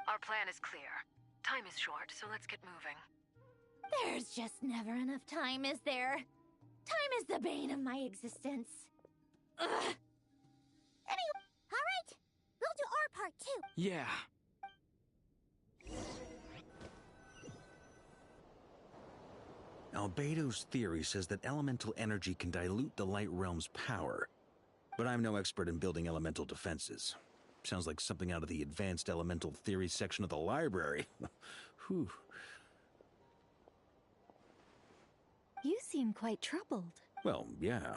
Our plan is clear. Time is short, so let's get moving. There's just never enough time, is there? Time is the bane of my existence. Ugh. Anyway, all right. We'll do our part too. Yeah. Albedo's theory says that elemental energy can dilute the light realm's power. But I'm no expert in building elemental defenses. Sounds like something out of the advanced elemental theory section of the library. Whew. You seem quite troubled. Well, yeah.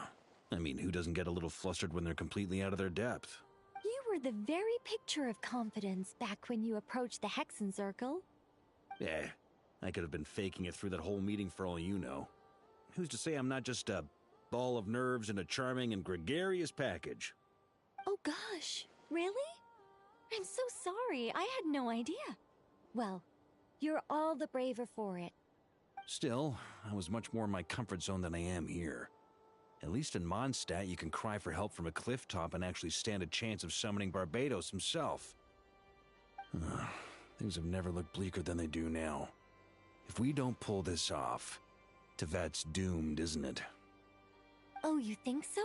I mean, who doesn't get a little flustered when they're completely out of their depth? You were the very picture of confidence back when you approached the Hexen Circle. Eh, I could have been faking it through that whole meeting for all you know. Who's to say I'm not just a ball of nerves in a charming and gregarious package? Oh gosh, really? I'm so sorry, I had no idea. Well, you're all the braver for it. Still, I was much more in my comfort zone than I am here. At least in Mondstadt, you can cry for help from a cliff top and actually stand a chance of summoning Barbados himself. Things have never looked bleaker than they do now. If we don't pull this off, Tevat's doomed, isn't it? Oh, you think so?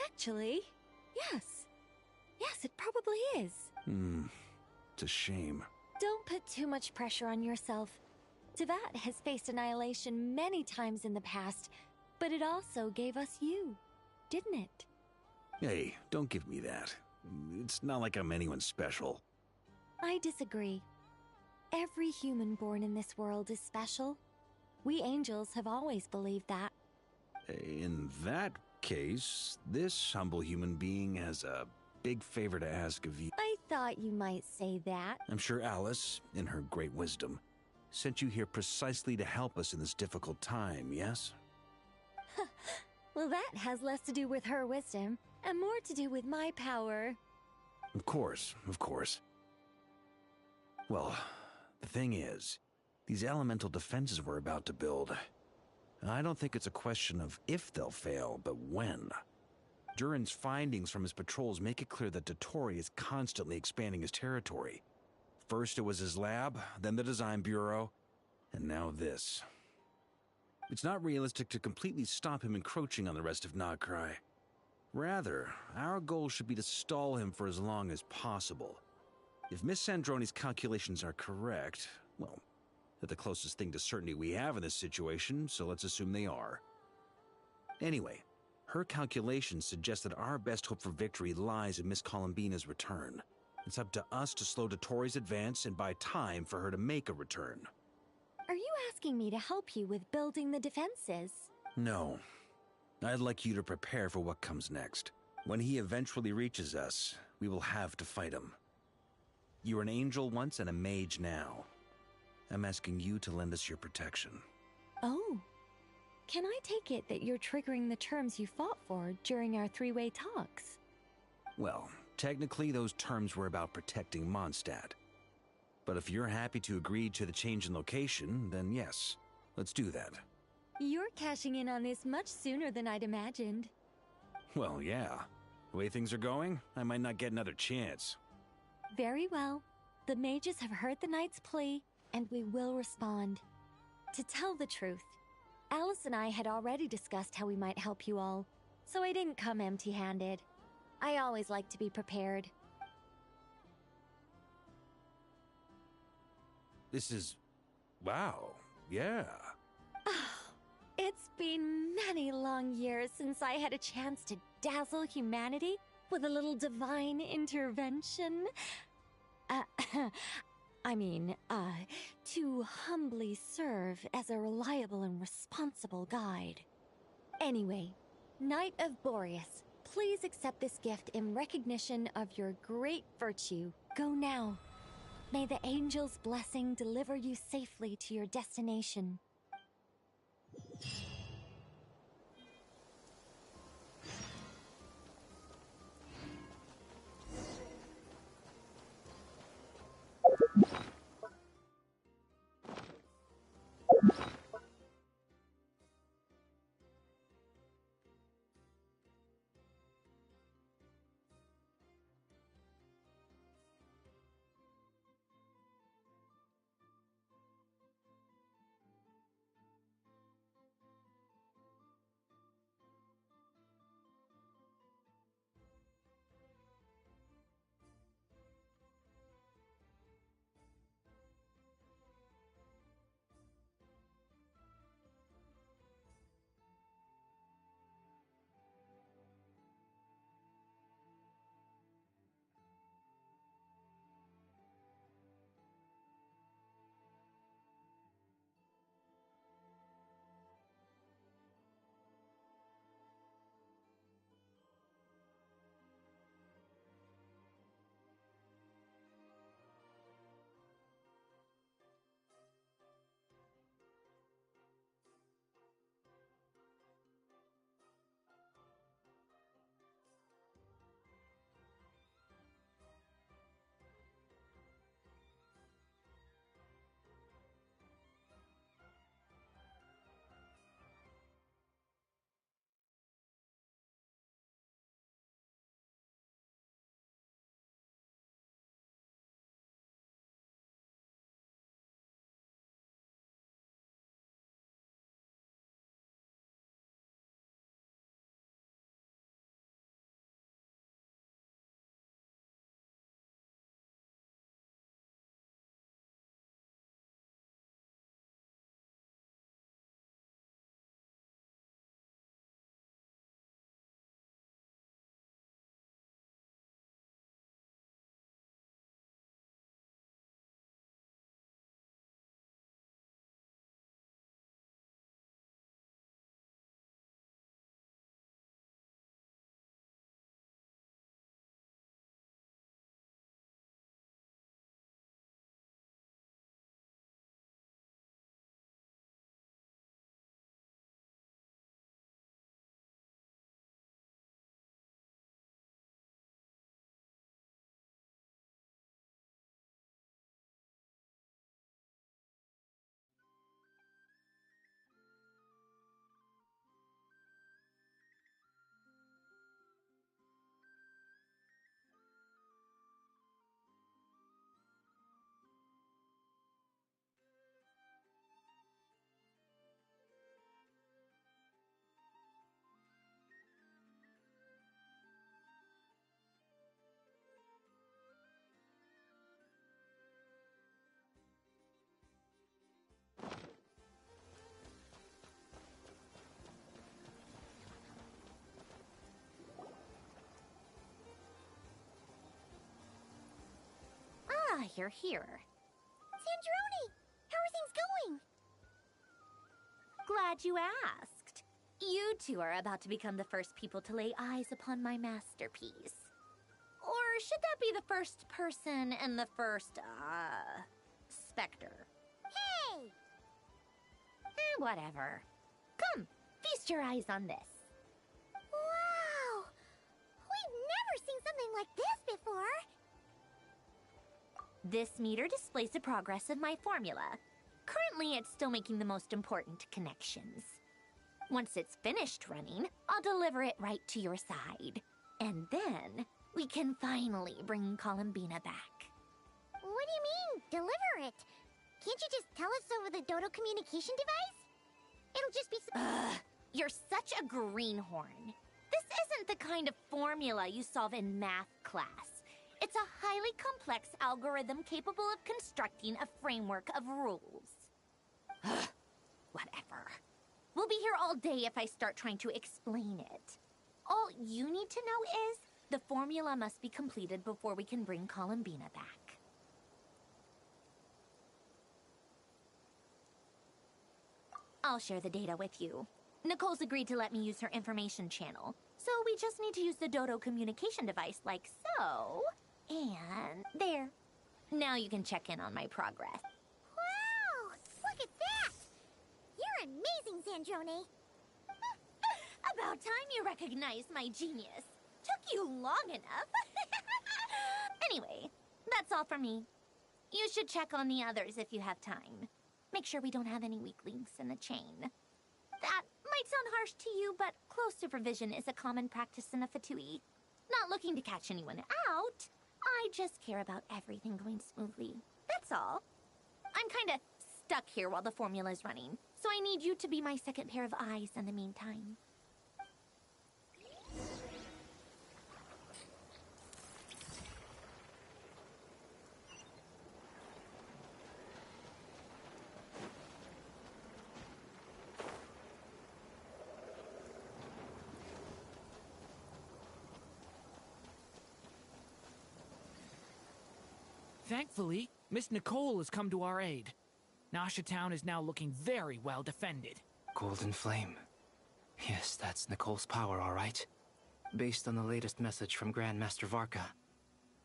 Actually, yes. Yes, it probably is. It's a shame. Don't put too much pressure on yourself. Tevat has faced annihilation many times in the past, but it also gave us you, didn't it? Hey, don't give me that. It's not like I'm anyone special. I disagree. Every human born in this world is special. We angels have always believed that. In that case, this humble human being has a big favor to ask of you. I thought you might say that. I'm sure Alice, in her great wisdom, sent you here precisely to help us in this difficult time, yes? Well, that has less to do with her wisdom and more to do with my power. Of course, of course. Well, the thing is, these elemental defenses we're about to build, I don't think it's a question of if they'll fail, but when. Durin's findings from his patrols make it clear that Dottore is constantly expanding his territory. First it was his lab, then the design bureau, and now this. It's not realistic to completely stop him encroaching on the rest of Nagcry. Rather, our goal should be to stall him for as long as possible. If Miss Sandroni's calculations are correct, well, they're the closest thing to certainty we have in this situation, so let's assume they are. Anyway, her calculations suggest that our best hope for victory lies in Miss Columbina's return. It's up to us to slow Dottore's advance and buy time for her to make a return. Are you asking me to help you with building the defenses? No. I'd like you to prepare for what comes next. When he eventually reaches us, we will have to fight him. You were an angel once and a mage now. I'm asking you to lend us your protection. Oh. Can I take it that you're triggering the terms you fought for during our three-way talks? Well, technically those terms were about protecting Mondstadt. But if you're happy to agree to the change in location, then yes, let's do that. You're cashing in on this much sooner than I'd imagined. Well, yeah. The way things are going, I might not get another chance. Very well. The mages have heard the knight's plea, and we will respond. To tell the truth, Alice and I had already discussed how we might help you all, so I didn't come empty-handed. I always like to be prepared. This is... wow, yeah. It's been many long years since I had a chance to dazzle humanity with a little divine intervention. To humbly serve as a reliable and responsible guide. Anyway, Knight of Boreas, please accept this gift in recognition of your great virtue. Go now. May the angel's blessing deliver you safely to your destination. hear here. Sandrone! How are things going? Glad you asked. You two are about to become the first people to lay eyes upon my masterpiece. Or should that be the first person and the first, specter? Hey! Whatever. Come, feast your eyes on this. Wow! We've never seen something like this before! This meter displays the progress of my formula. Currently, it's still making the most important connections. Once it's finished running, I'll deliver it right to your side. And then, we can finally bring Columbina back. What do you mean, deliver it? Can't you just tell us over the Dodo communication device? It'll just be You're such a greenhorn. This isn't the kind of formula you solve in math class. It's a highly complex algorithm capable of constructing a framework of rules. Whatever. We'll be here all day if I start trying to explain it. All you need to know is the formula must be completed before we can bring Columbina back. I'll share the data with you. Nicole's agreed to let me use her information channel, so we just need to use the Dodo communication device like so. And there. Now you can check in on my progress. Wow! Look at that! You're amazing, Sandrone! About time you recognized my genius. Took you long enough. Anyway, that's all from me. You should check on the others if you have time. Make sure we don't have any weak links in the chain. That might sound harsh to you, but close supervision is a common practice in a Fatui. Not looking to catch anyone out. I just care about everything going smoothly. That's all. I'm kinda stuck here while the formula's running, so I need you to be my second pair of eyes in the meantime. Thankfully, Miss Nicole has come to our aid. Nasha Town is now looking very well defended. Golden Flame. Yes, that's Nicole's power, all right. Based on the latest message from Grandmaster Varka,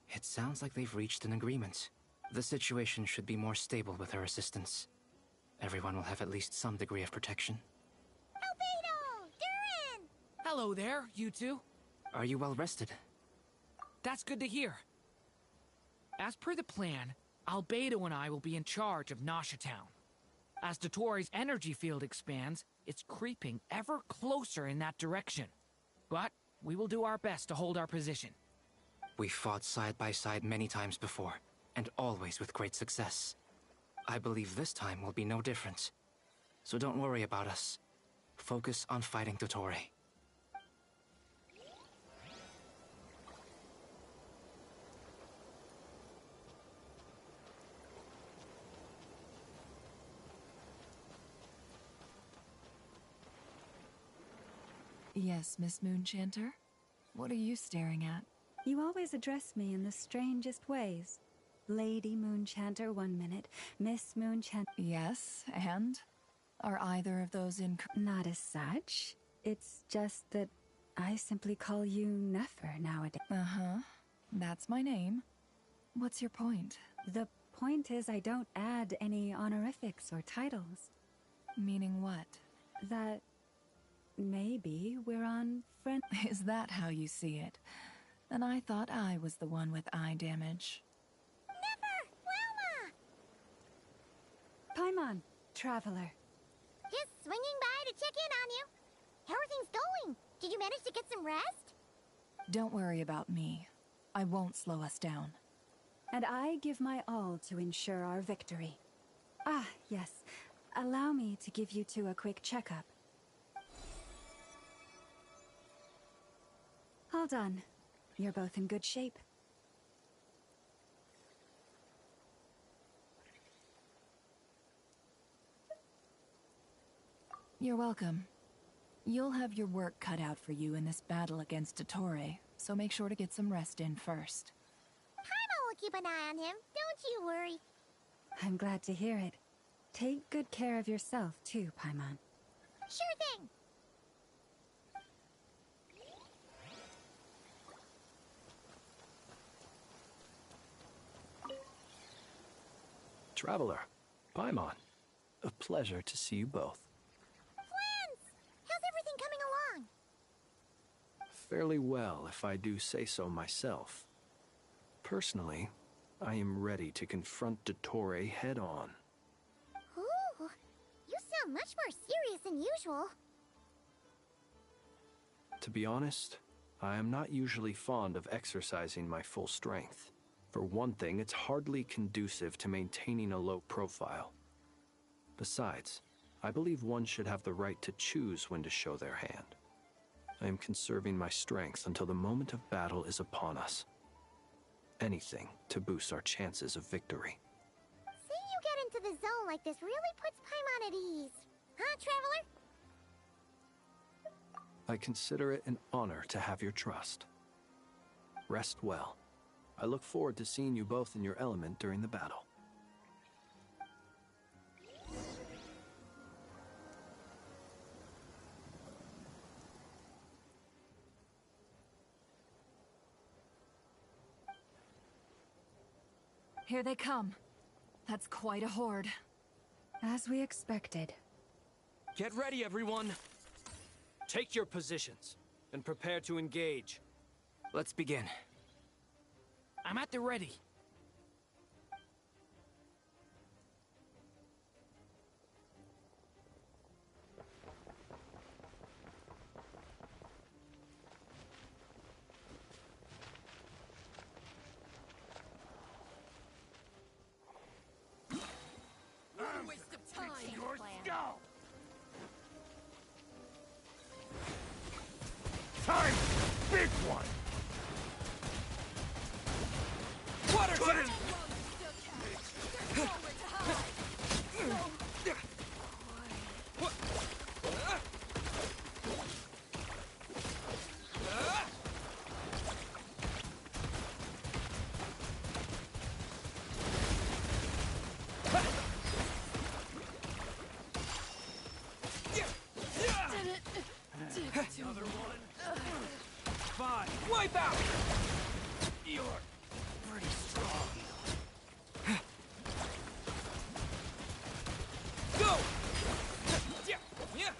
it sounds like they've reached an agreement. The situation should be more stable with her assistance. Everyone will have at least some degree of protection. Albedo! Durin! Hello there, you two. Are you well rested? That's good to hear. As per the plan, Albedo and I will be in charge of Nasha Town. As Dottoro's energy field expands, it's creeping ever closer in that direction. But we will do our best to hold our position. We fought side by side many times before, and always with great success. I believe this time will be no different. So don't worry about us. Focus on fighting Dottore. Yes, Miss Moonchanter? What are you staring at? You always address me in the strangest ways. Lady Moonchanter 1 minute, Miss Moonchanter... Yes, and? Are either of those Not as such. It's just that I simply call you Nefer nowadays. Uh-huh. That's my name. What's your point? The point is I don't add any honorifics or titles. Meaning what? That... maybe we're on friend... Is that how you see it? And I thought I was the one with eye damage. Never! Wilma! Paimon, traveler. Just swinging by to check in on you. How are things going? Did you manage to get some rest? Don't worry about me. I won't slow us down. And I give my all to ensure our victory. Ah, yes. Allow me to give you two a quick checkup. All done. You're both in good shape. You're welcome. You'll have your work cut out for you in this battle against Dottore, so make sure to get some rest in first. Paimon will keep an eye on him. Don't you worry. I'm glad to hear it. Take good care of yourself, too, Paimon. Sure thing. Traveler, Paimon, a pleasure to see you both. Flans! How's everything coming along? Fairly well, if I do say so myself. Personally, I am ready to confront Dottore head-on. Ooh, you sound much more serious than usual. To be honest, I am not usually fond of exercising my full strength. For one thing, it's hardly conducive to maintaining a low profile. Besides, I believe one should have the right to choose when to show their hand. I am conserving my strength until the moment of battle is upon us. Anything to boost our chances of victory. Seeing you get into the zone like this really puts Paimon at ease. Huh, Traveler? I consider it an honor to have your trust. Rest well. I look forward to seeing you both in your element during the battle. Here they come. That's quite a horde. As we expected. Get ready, everyone! Take your positions, and prepare to engage. Let's begin. I'm at the ready. Waste of time. Your skull. Time, big one. Water cannon! Another one. Fine. Wipe out! You're pretty strong. Go! Yeah.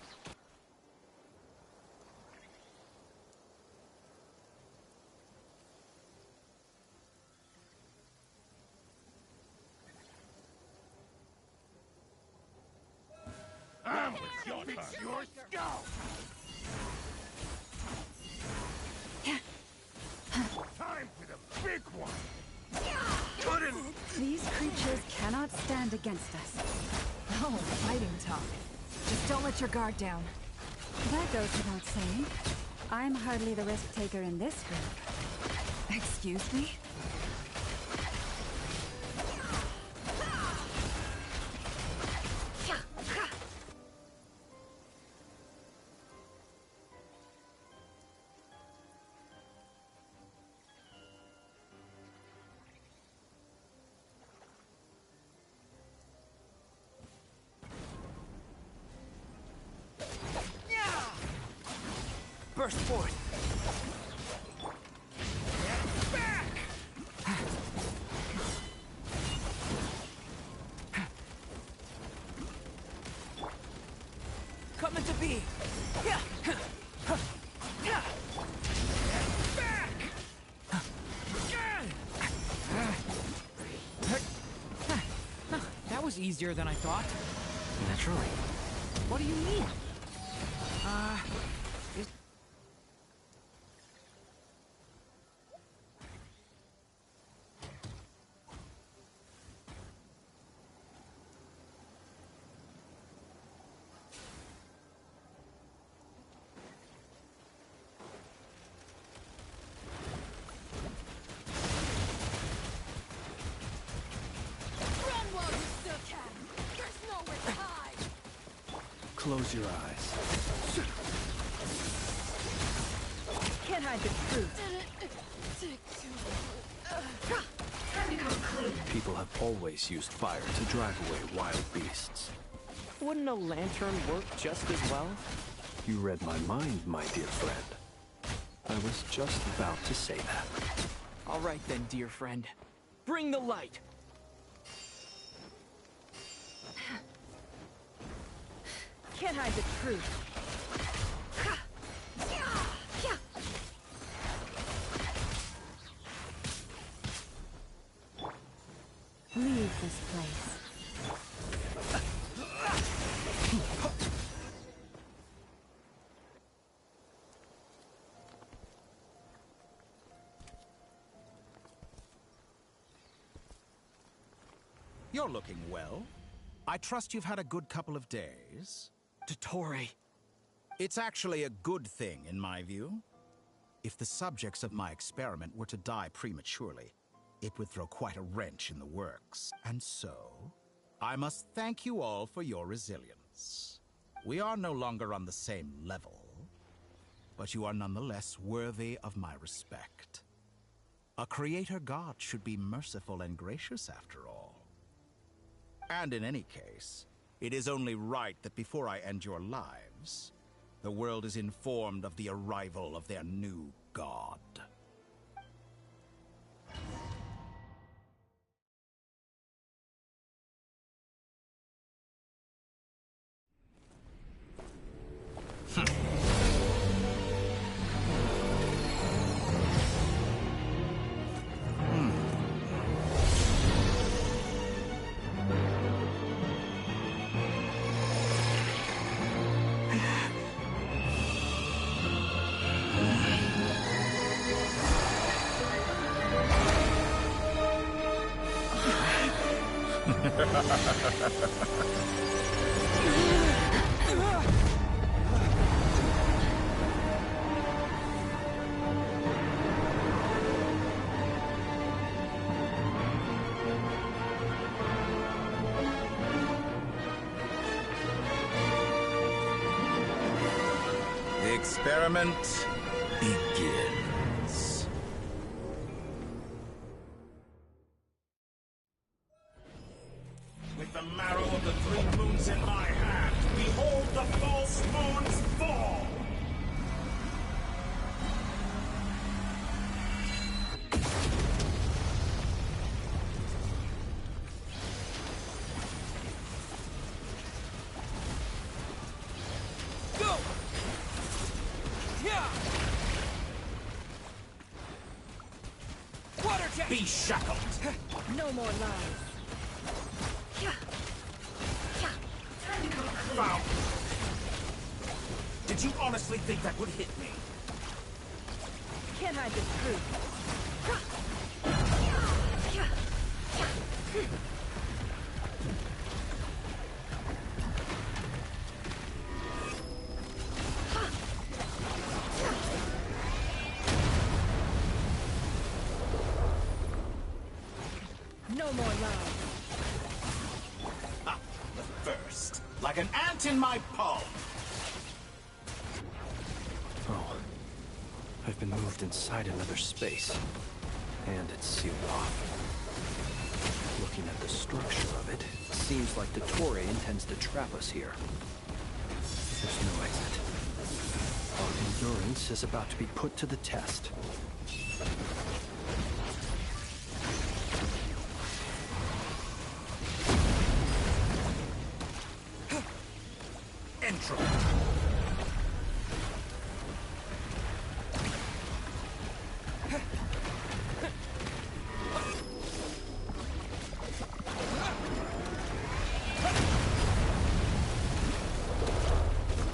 I'm with your turn. Your skull. Time for the big one. These creatures cannot stand against us. Oh, fighting talk. Just don't let your guard down. That goes without saying. I'm hardly the risk taker in this group. Excuse me? Burst forth! Coming to be! That was easier than I thought. Naturally. What do you mean? Close your eyes. Can't hide the truth. People have always used fire to drive away wild beasts. Wouldn't a lantern work just as well? You read my mind, my dear friend. I was just about to say that. All right then, dear friend. Bring the light! Can't hide the truth. Leave this place. You're looking well. I trust you've had a good couple of days. Dottore. It's actually a good thing, in my view. If the subjects of my experiment were to die prematurely, it would throw quite a wrench in the works. And so, I must thank you all for your resilience. We are no longer on the same level, but you are nonetheless worthy of my respect. A creator god should be merciful and gracious after all. And in any case, it is only right that before I end your lives, the world is informed of the arrival of their new god. The experiment begins. With the marrow of the three moons in my hand, behold the false moons fall! Go! Yeah! Water jet! Be shackled! No more lies. Foul! Did you honestly think that would hit me? Can't hide the truth. No more lies. The first. Like an ant in my palm. Oh. I've been moved inside another space. And it's sealed off. Looking at the structure of it, it seems like Dottore intends to trap us here. There's no exit. Our endurance is about to be put to the test. Intro.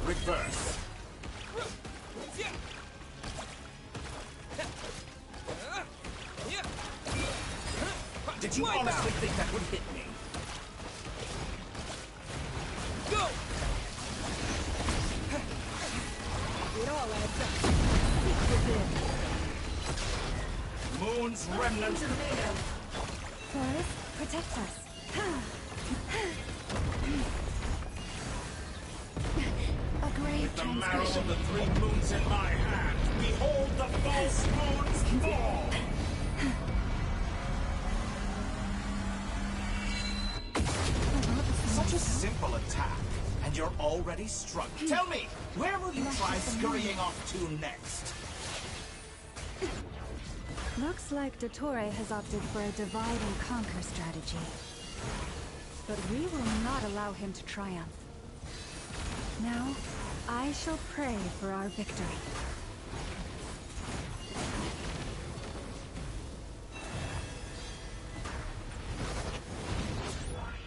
Reverse. Did you honestly think that would hit me? Go! It all adds up. Peek within. Moon's remnant. Forest, protect us. A grave With the marrow transgression. of the three moons in my hand, behold the false moons fall! simple attack, and you're already struggling. Tell me, where will you try scurrying off to next? Looks like Dottore has opted for a divide and conquer strategy. But we will not allow him to triumph. Now, I shall pray for our victory.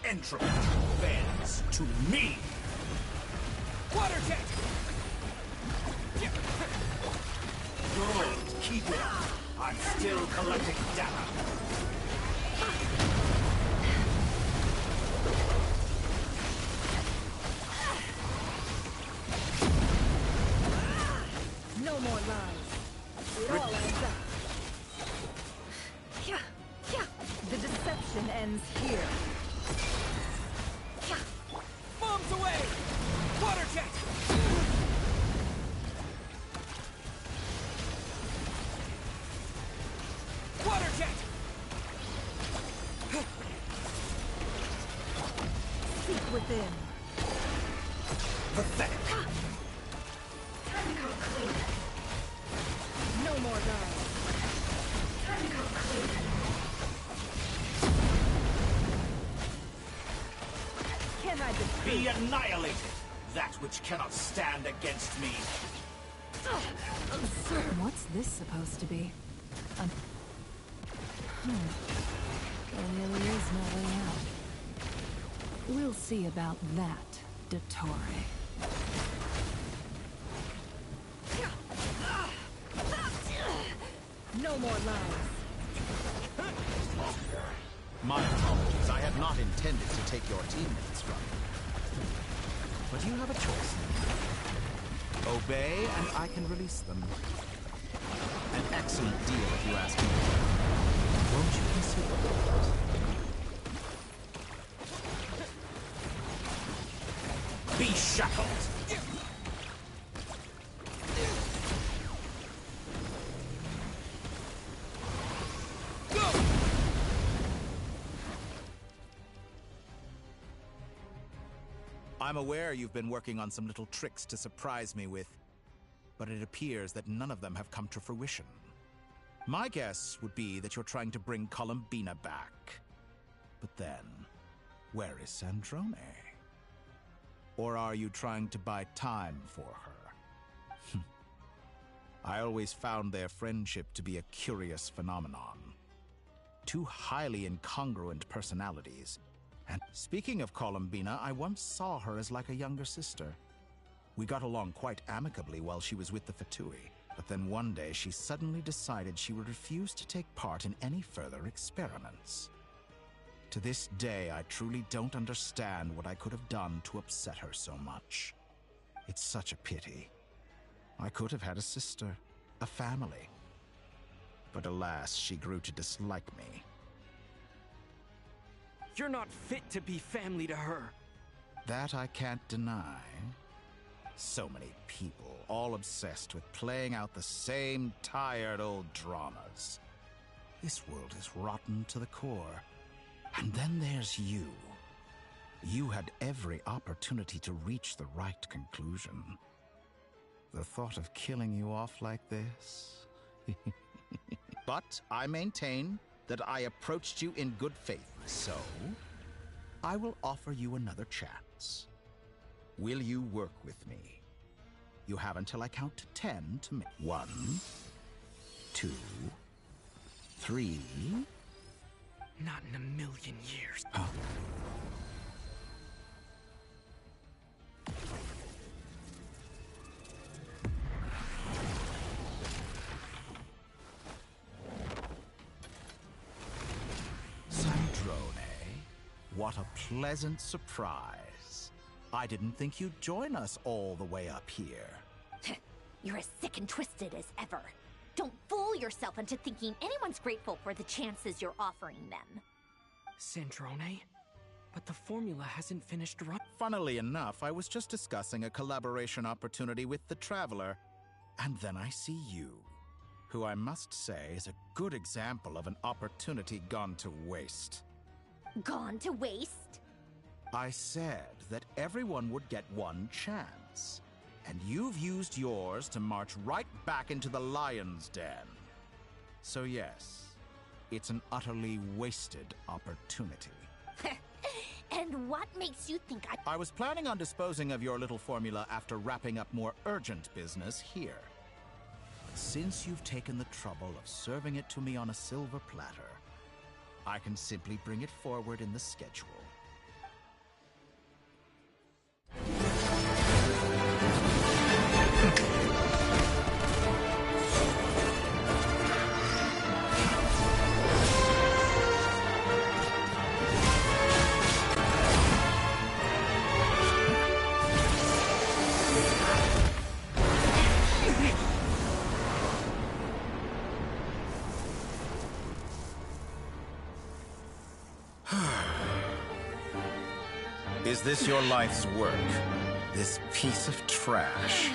Entropy bends to me! Water jet! Good, keep it up. I'm still collecting data. No more lies. It all adds up. The deception ends here. Bombs away! Water jet! Water jet! Seek within. Pathetic. Time to go clean. No more lies. Time to go clean. Can I defeat? Be annihilated! That which cannot stand against me. What's this supposed to be? There really is no way out. We'll see about that, Dottore. No more lies. My apologies. I had not intended to take your teammates from you. But you have a choice. Obey, and I can release them. An excellent deal, if you ask me. Won't you consider it? Be shackled! I'm aware you've been working on some little tricks to surprise me with, but it appears that none of them have come to fruition. My guess would be that you're trying to bring Columbina back. But then, where is Sandrone? Or are you trying to buy time for her? I always found their friendship to be a curious phenomenon. Two highly incongruent personalities. And speaking of Columbina, I once saw her as like a younger sister. We got along quite amicably while she was with the Fatui, but then one day she suddenly decided she would refuse to take part in any further experiments. To this day, I truly don't understand what I could have done to upset her so much. It's such a pity. I could have had a sister, a family. But alas, she grew to dislike me. You're not fit to be family to her. That I can't deny. So many people, all obsessed with playing out the same tired old dramas. This world is rotten to the core. And then there's you. You had every opportunity to reach the right conclusion. The thought of killing you off like this? But I maintain that I approached you in good faith, so I will offer you another chance. Will you work with me? You have until I count to 10 to make 1, 2, 3. Not in a million years. Huh? What a pleasant surprise. I didn't think you'd join us all the way up here. You're as sick and twisted as ever. Don't fool yourself into thinking anyone's grateful for the chances you're offering them. Sandrone? But the formula hasn't finished run. Funnily enough, I was just discussing a collaboration opportunity with the Traveler, and then I see you, who I must say is a good example of an opportunity gone to waste. Gone to waste? I said that everyone would get one chance, and you've used yours to march right back into the lion's den. So yes, it's an utterly wasted opportunity. And what makes you think I was planning on disposing of your little formula after wrapping up more urgent business here. But since you've taken the trouble of serving it to me on a silver platter, I can simply bring it forward in the schedule. Is this your life's work? This piece of trash?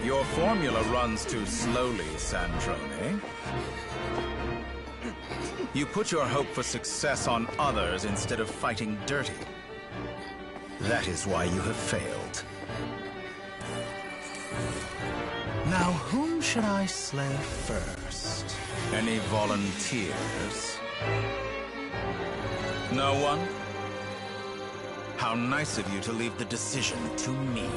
Your formula runs too slowly, Sandrone. You put your hope for success on others instead of fighting dirty. That is why you have failed. Now, whom should I slay first? Any volunteers? No one? How nice of you to leave the decision to me.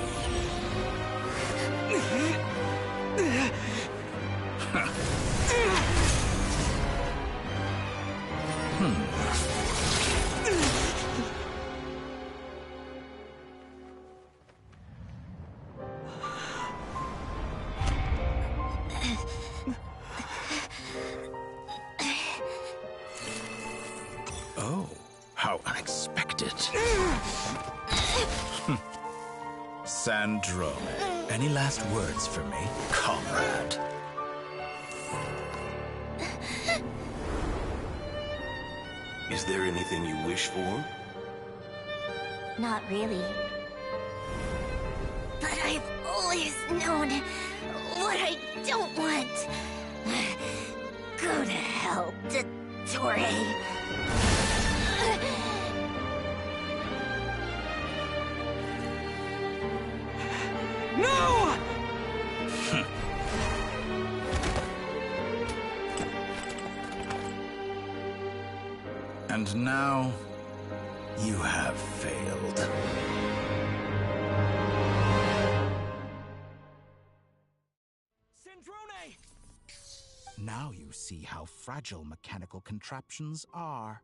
Oh, how unexpected. Sandrone, any last words for me, comrade? Is there anything you wish for? Not really. But I've always known what I don't want. Go to hell, Dottore. No! And now, you have failed. Sandrone! Now you see how fragile mechanical contraptions are.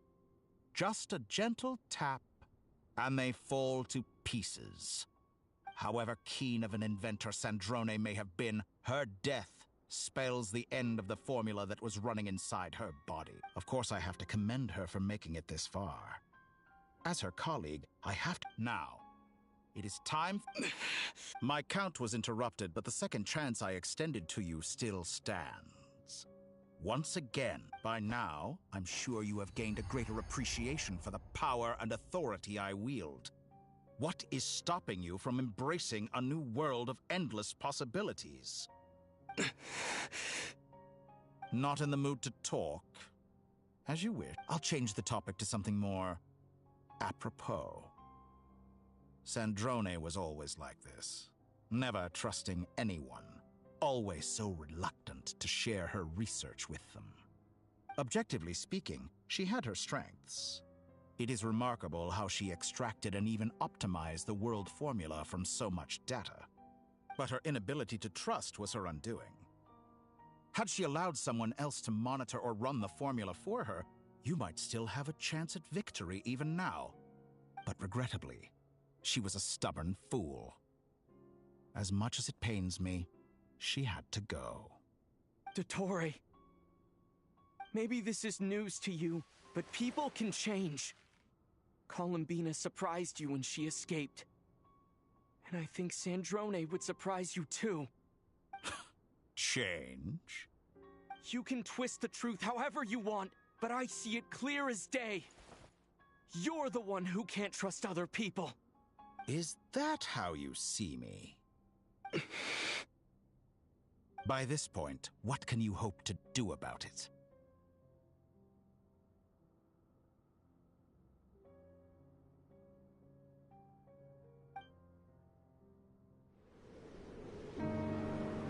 Just a gentle tap, and they fall to pieces. However keen of an inventor Sandrone may have been, her death spells the end of the formula that was running inside her body. Of course, I have to commend her for making it this far. As her colleague, I have to... Now, it is time... My count was interrupted, but the second chance I extended to you still stands. Once again, by now, I'm sure you have gained a greater appreciation for the power and authority I wield. What is stopping you from embracing a new world of endless possibilities? Not in the mood to talk? As you wish. I'll change the topic to something more apropos. Sandrone was always like this, never trusting anyone, always so reluctant to share her research with them. Objectively speaking, she had her strengths. It is remarkable how she extracted and even optimized the world formula from so much data. But her inability to trust was her undoing. Had she allowed someone else to monitor or run the formula for her, you might still have a chance at victory even now. But regrettably, she was a stubborn fool. As much as it pains me, she had to go. Dottore, maybe this is news to you, but people can change. Columbina surprised you when she escaped. And I think Sandrone would surprise you too. Change? You can twist the truth however you want, but I see it clear as day. You're the one who can't trust other people. Is that how you see me? By this point, what can you hope to do about it?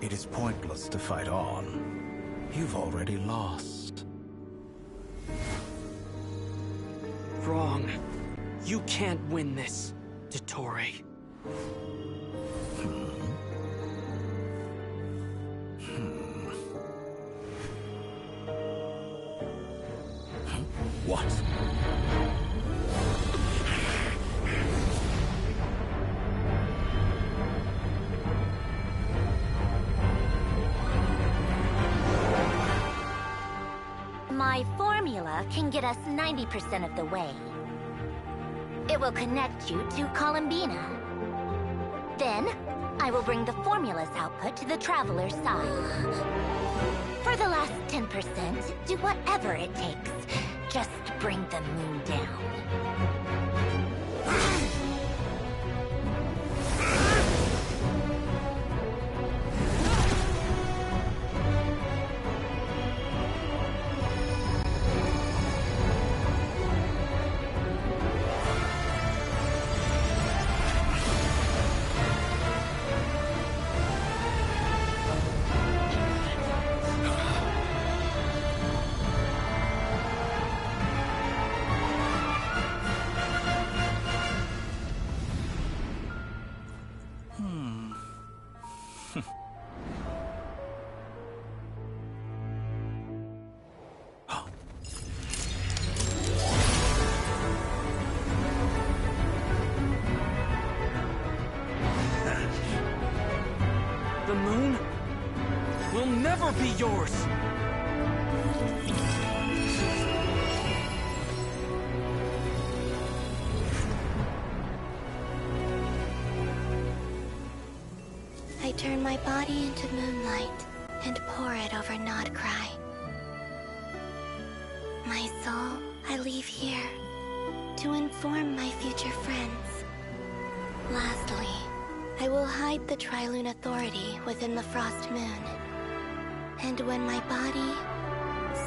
It is pointless to fight on. You've already lost. Wrong. You can't win this, Dottore. What? My formula can get us 90% of the way. It will connect you to Columbina. Then, I will bring the formula's output to the Traveler's side. For the last 10%, do whatever it takes. Just bring the moon down. The moon will never be yours! I turn my body into moonlight and pour it over Nodcry. My soul, I leave here to inform my future friends. Lastly, I will hide the Trilune Authority within the Frost Moon. And when my body,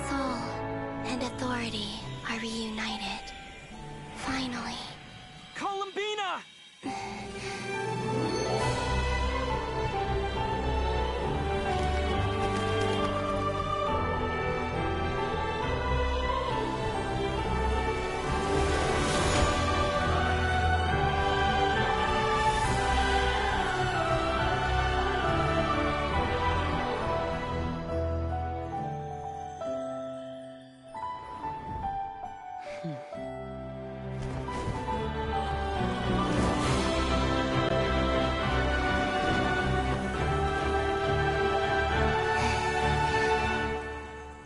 soul, and authority are reunited, finally... Columbina!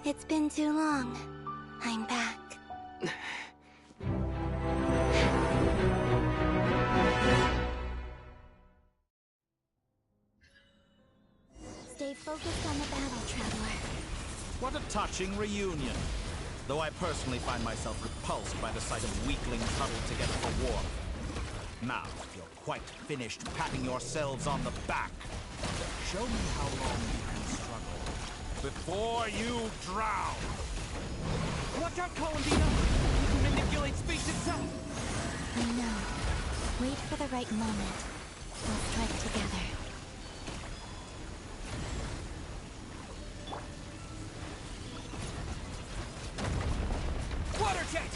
It's been too long. I'm back. Stay focused on the battle, Traveler. What a touching reunion. Though I personally find myself repulsed by the sight of weaklings huddled together for war. Now, you're quite finished patting yourselves on the back. Show me how long you can struggle before you drown. Watch out, Columbina! You can manipulate space itself! I know. Wait for the right moment. We'll strike together. Water jet!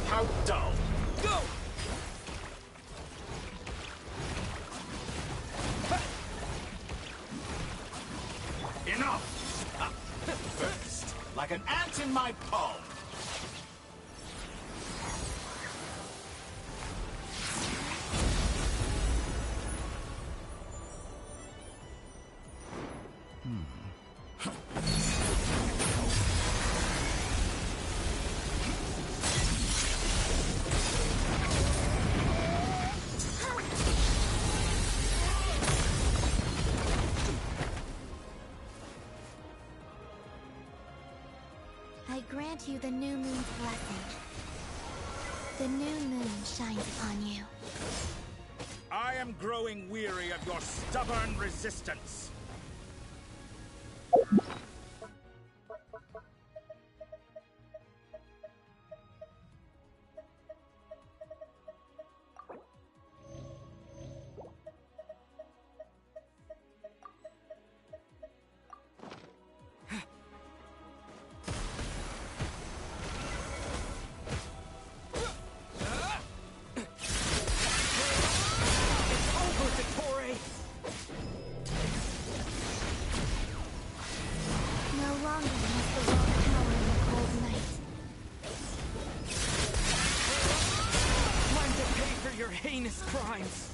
How dull! Go! Enough! First, like an ant in my palm. I grant you the new moon's blessing. The new moon shines upon you. I am growing weary of your stubborn resistance. Heinous crimes.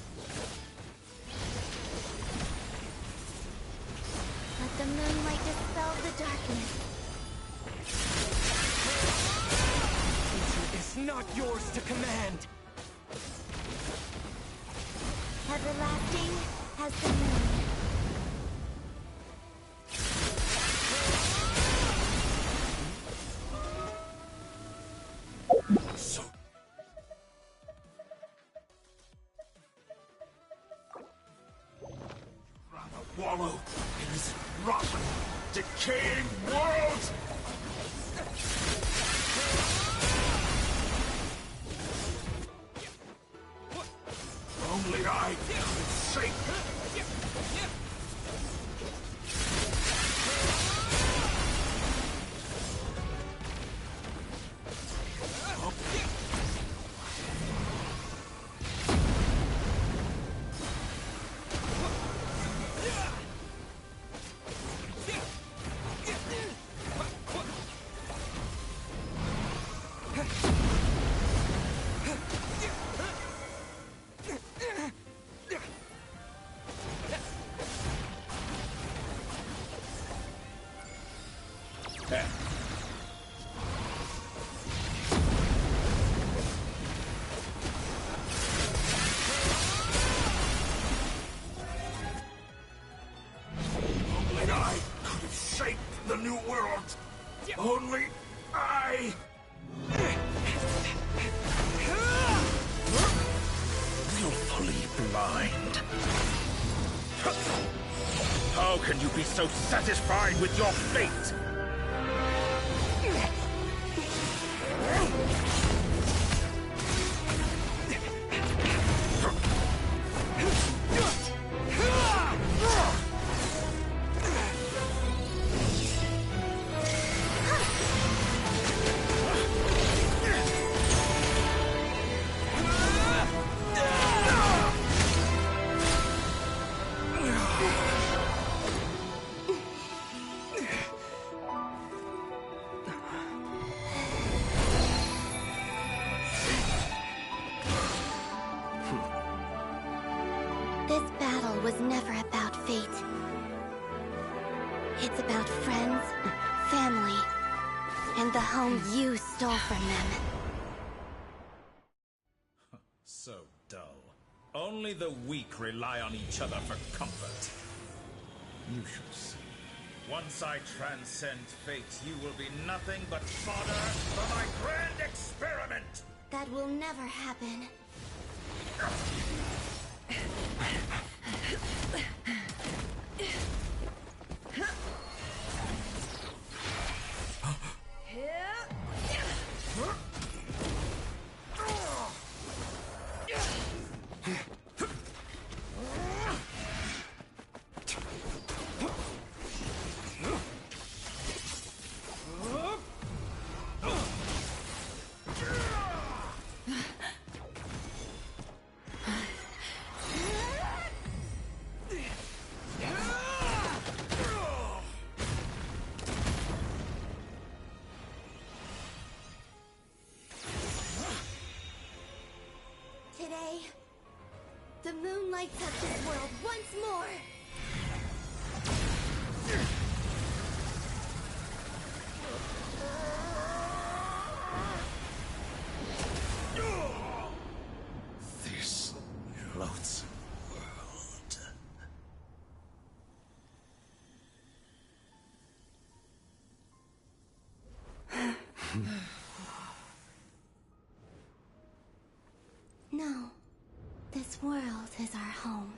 Let the moonlight dispel the darkness. Future is not yours to command. Everlasting as the moon. Wallow in this rotten, decaying world! Only I could save Only I could have shaped the new world. Only I. Willfully blind. How can you be so satisfied with your fate? This battle was never about fate. It's about friends, family, and the home you stole from them. So dull. Only the weak rely on each other for comfort. You shall see. Once I transcend fate, you will be nothing but fodder for my grand experiment! That will never happen. Today, the moon lights up this world once more! This loathsome world. No. This world is our home.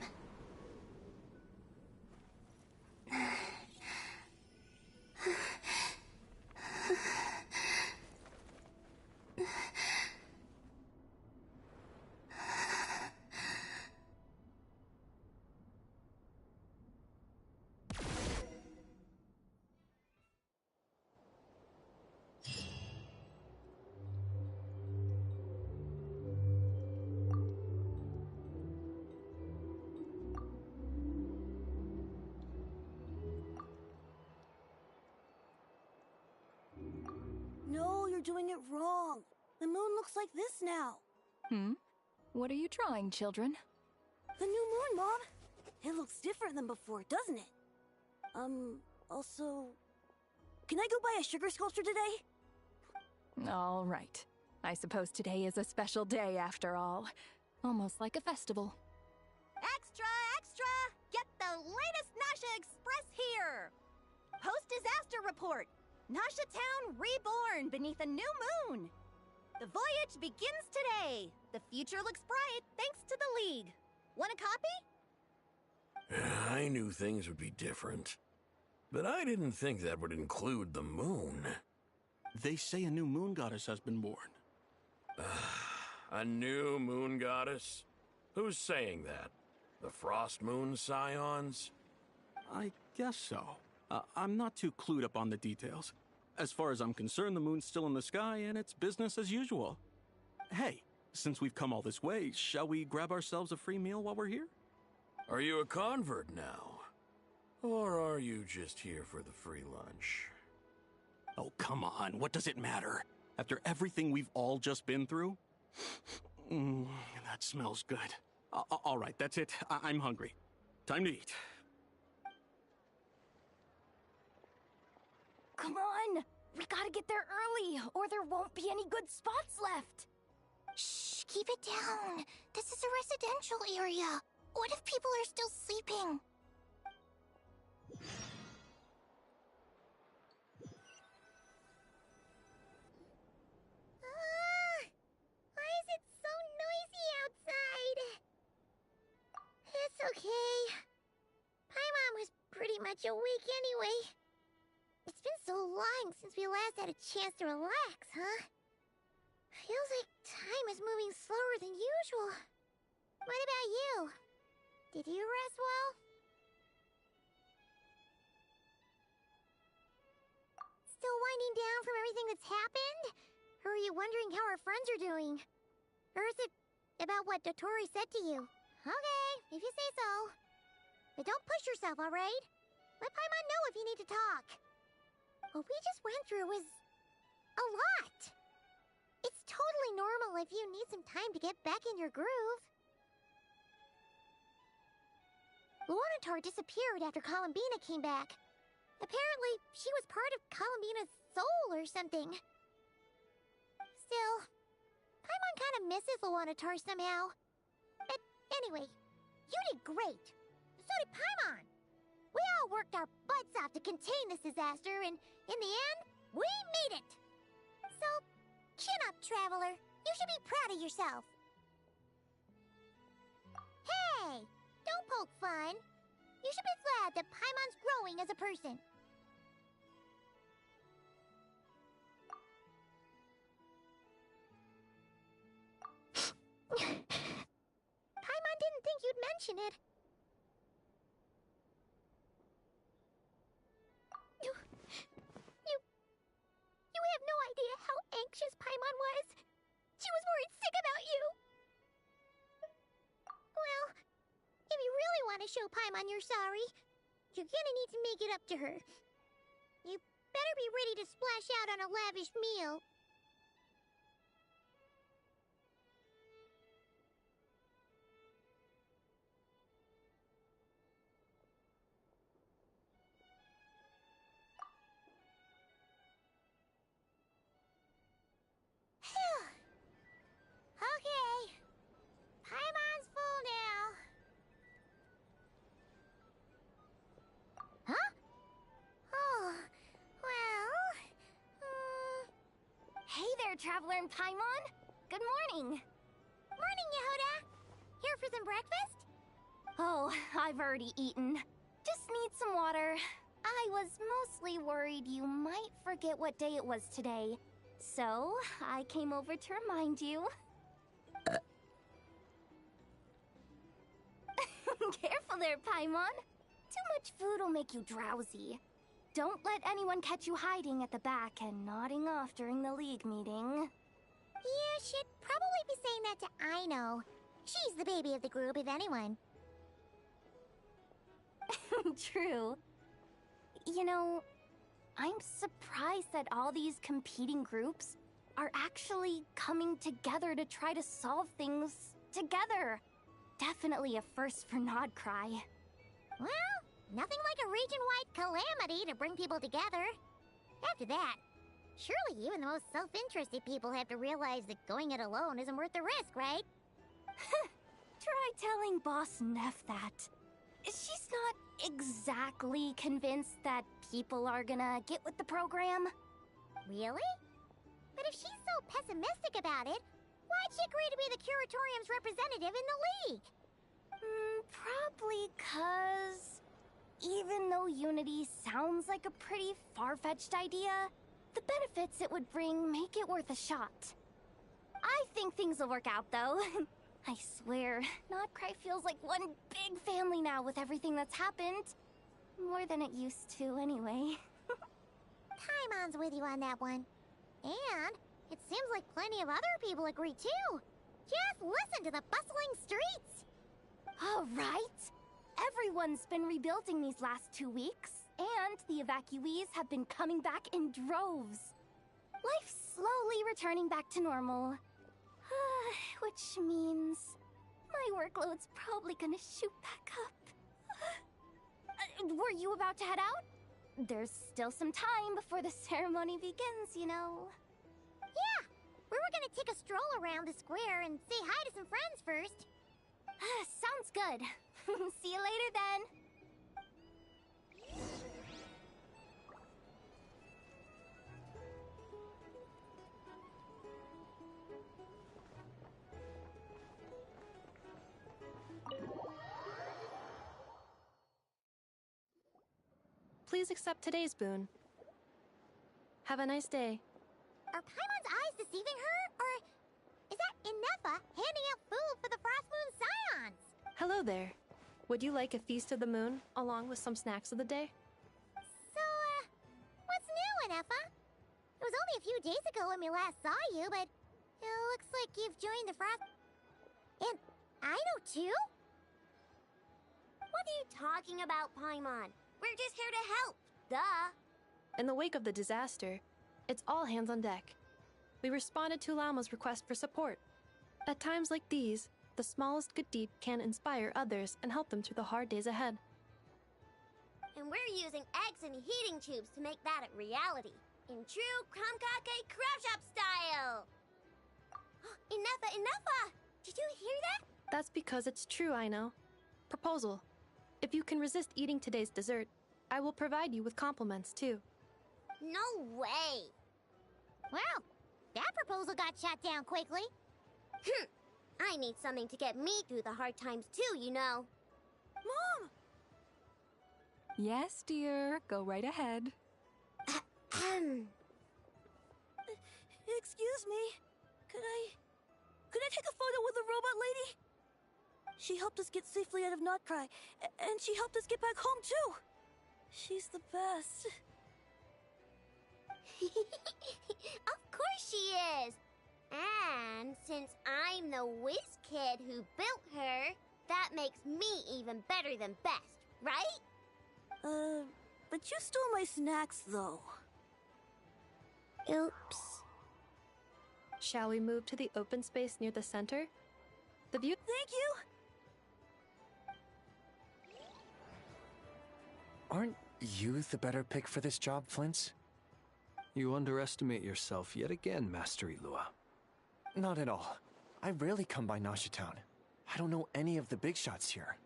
No, you're doing it wrong. The moon looks like this now. What are you drawing, children? The new moon, Mom. It looks different than before, doesn't it? Also... Can I go buy a sugar sculpture today? All right. I suppose today is a special day after all. Almost like a festival. Extra, extra! Get the latest Nasha Express here! Post-disaster report! Nasha Town reborn beneath a new moon! The voyage begins today! The future looks bright thanks to the League. Want a copy? I knew things would be different. But I didn't think that would include the moon. They say a new moon goddess has been born. A new moon goddess? Who's saying that? The Frost Moon Scions? I guess so. I'm not too clued up on the details. As far as I'm concerned, the moon's still in the sky and it's business as usual. Hey, since we've come all this way, shall we grab ourselves a free meal while we're here? Are you a convert now? Or are you just here for the free lunch? Oh, come on. What does it matter? After everything we've all just been through? That smells good. All right, that's it. I'm hungry. Time to eat. Come on! We gotta get there early, or there won't be any good spots left! Shh, keep it down. This is a residential area. What if people are still sleeping? Why is it so noisy outside? It's okay. Paimon was pretty much awake anyway. It's been so long since we last had a chance to relax, huh? Feels like time is moving slower than usual. What about you? Did you rest well? Still winding down from everything that's happened? Or are you wondering how our friends are doing? Or is it about what Dotori said to you? Okay, if you say so. But don't push yourself, alright? Let Paimon know if you need to talk. What we just went through was... a lot. It's totally normal if you need some time to get back in your groove. Luanatar disappeared after Columbina came back. Apparently, she was part of Columbina's soul or something. Still, Paimon kind of misses Luanatar somehow. But anyway, you did great. So did Paimon. We all worked our butts off to contain this disaster, and in the end, we made it. So, chin up, Traveler. You should be proud of yourself. Hey! Don't poke fun. You should be glad that Paimon's growing as a person. Paimon didn't think you'd mention it. You have no idea how anxious Paimon was. She was worried sick about you. Well, if you really want to show Paimon you're sorry, you're gonna need to make it up to her. You better be ready to splash out on a lavish meal. Okay. Paimon's full now. Huh? Oh, well... there, Traveler and Paimon! Good morning! Morning, Yehuda! Here for some breakfast? Oh, I've already eaten. Just need some water. I was mostly worried you might forget what day it was today. So, I came over to remind you. Careful there, Paimon. Too much food will make you drowsy. Don't let anyone catch you hiding at the back and nodding off during the League meeting. You should probably be saying that to Aino. She's the baby of the group, if anyone. True. You know, I'm surprised that all these competing groups are actually coming together to try to solve things together. Definitely a first for Nodcry. Well, nothing like a region-wide calamity to bring people together. After that, surely even the most self-interested people have to realize that going it alone isn't worth the risk, right? Try telling Boss Neff that. She's not exactly convinced that people are gonna get with the program. Really? But if she's so pessimistic about it, why'd she agree to be the Curatorium's representative in the League? Probably 'cause even though Unity sounds like a pretty far-fetched idea, the benefits it would bring make it worth a shot. I think things will work out, though. I swear, Nodcry feels like one big family now with everything that's happened. More than it used to, anyway. Paimon's with you on that one. And it seems like plenty of other people agree, too. Just listen to the bustling streets! All right. Everyone's been rebuilding these last 2 weeks, and the evacuees have been coming back in droves. Life's slowly returning back to normal. Which means my workload's probably gonna shoot back up. Were you about to head out? There's still some time before the ceremony begins, you know. Yeah, we were gonna take a stroll around the square and say hi to some friends first. Sounds good. See you later then. Please accept today's boon. Have a nice day. Are Paimon's eyes deceiving her? Or is that Inefa handing out food for the Frost Moon Scions? Hello there. Would you like a feast of the moon, along with some snacks of the day? So, what's new, Inefa? It was only a few days ago when we last saw you, but it looks like you've joined the Frost... And I know too? What are you talking about, Paimon? We're just here to help. Duh. In the wake of the disaster, it's all hands on deck. We responded to Lama's request for support. At times like these, the smallest good deed can inspire others and help them through the hard days ahead. And we're using eggs and heating tubes to make that a reality. In true Kromkake Crab Shop style! Enough! Did you hear that? That's because it's true, I know. Proposal. If you can resist eating today's dessert, I will provide you with compliments, too. No way! Well, that proposal got shot down quickly. I need something to get me through the hard times too, you know. Mom! Yes, dear. Go right ahead. Excuse me. Could I take a photo with the robot lady? She helped us get safely out of Nodcry, and she helped us get back home too. She's the best. Of course she is. And since I'm the whiz kid who built her, that makes me even better than best, right? But you stole my snacks, though. Oops. Shall we move to the open space near the center? The view— Thank you! Aren't you the better pick for this job, Flint's? You underestimate yourself yet again, Master Ilua. Not at all. I rarely come by Nasha Town. I don't know any of the big shots here.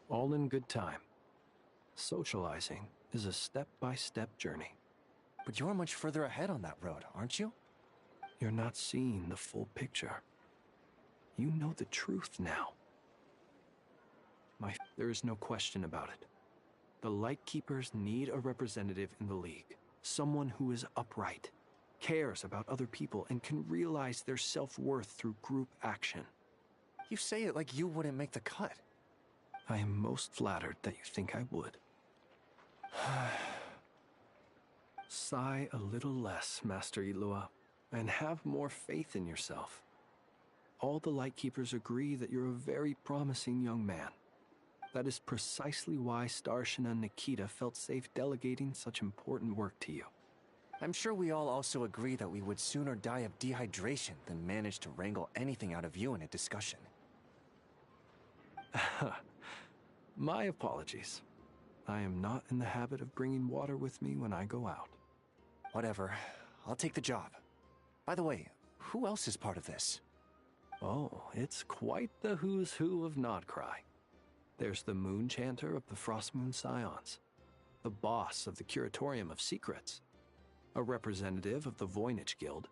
All in good time. Socializing is a step-by-step journey. But you're much further ahead on that road, aren't you? You're not seeing the full picture. You know the truth now. There is no question about it. The Lightkeepers need a representative in the League. Someone who is upright, cares about other people, and can realize their self-worth through group action. You say it like you wouldn't make the cut. I am most flattered that you think I would. Sigh a little less, Master Ilua, and have more faith in yourself. All the Lightkeepers agree that you're a very promising young man. That is precisely why Starshina Nikita felt safe delegating such important work to you. I'm sure we all also agree that we would sooner die of dehydration than manage to wrangle anything out of you in a discussion. My apologies. I am not in the habit of bringing water with me when I go out. Whatever. I'll take the job. By the way, who else is part of this? Oh, it's quite the who's who of Nodcry. There's the Moon Chanter of the Frostmoon Scions, the boss of the Curatorium of Secrets, a representative of the Voynich Guild,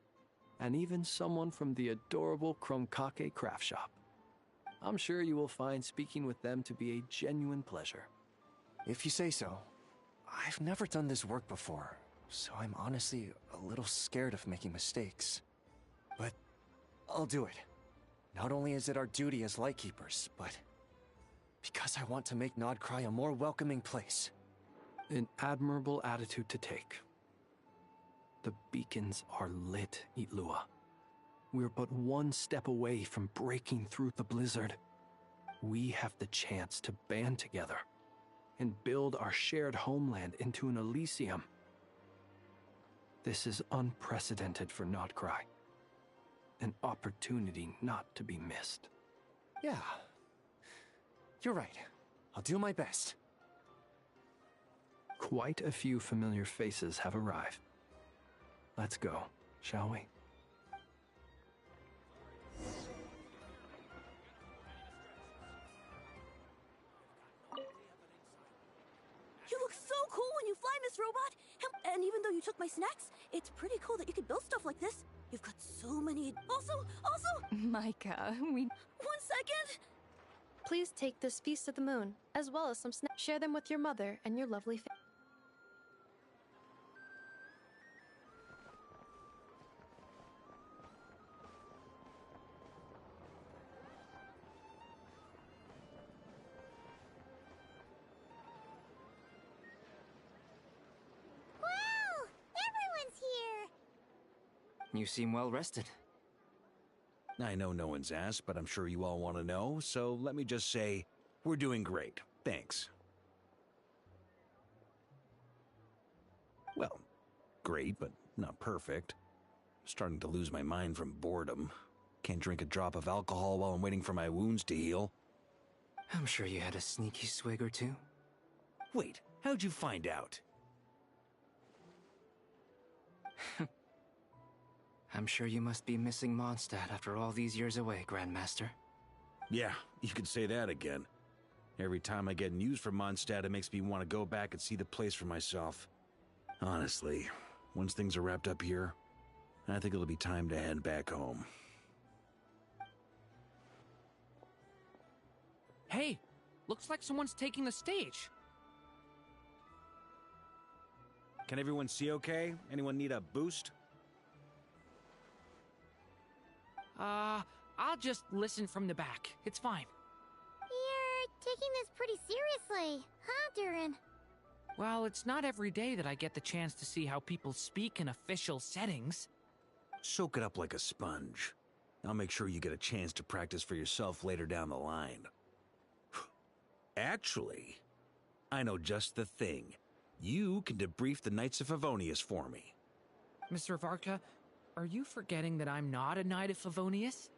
and even someone from the adorable Kromkake craft shop. I'm sure you will find speaking with them to be a genuine pleasure. If you say so. I've never done this work before, so I'm honestly a little scared of making mistakes. But I'll do it. Not only is it our duty as Lightkeepers, but because I want to make Nodcry a more welcoming place. An admirable attitude to take. The beacons are lit, Itlua. We're but one step away from breaking through the blizzard. We have the chance to band together and build our shared homeland into an Elysium. This is unprecedented for Nodcry. An opportunity not to be missed. Yeah. You're right. I'll do my best. Quite a few familiar faces have arrived. Let's go, shall we? You look so cool when you fly, Miss Robot! And even though you took my snacks, it's pretty cool that you can build stuff like this. You've got so many... Also... Micah, we... 1 second! Please take this Feast of the Moon, as well as some snacks. Share them with your mother and your lovely family. Wow! Everyone's here! You seem well rested. I know no one's asked, but I'm sure you all want to know, so let me just say, we're doing great. Thanks. Well, great, but not perfect. Starting to lose my mind from boredom. Can't drink a drop of alcohol while I'm waiting for my wounds to heal. I'm sure you had a sneaky swig or two. Wait, how'd you find out? I'm sure you must be missing Mondstadt after all these years away, Grandmaster. Yeah, you could say that again. Every time I get news from Mondstadt, it makes me want to go back and see the place for myself. Honestly, once things are wrapped up here, I think it'll be time to head back home. Hey, looks like someone's taking the stage. Can everyone see okay? Anyone need a boost? I'll just listen from the back. It's fine. You're taking this pretty seriously, huh, Durin? Well, it's not every day that I get the chance to see how people speak in official settings. Soak it up like a sponge. I'll make sure you get a chance to practice for yourself later down the line. Actually, I know just the thing. You can debrief the Knights of Favonius for me. Mr. Varka, are you forgetting that I'm not a Knight of Favonius?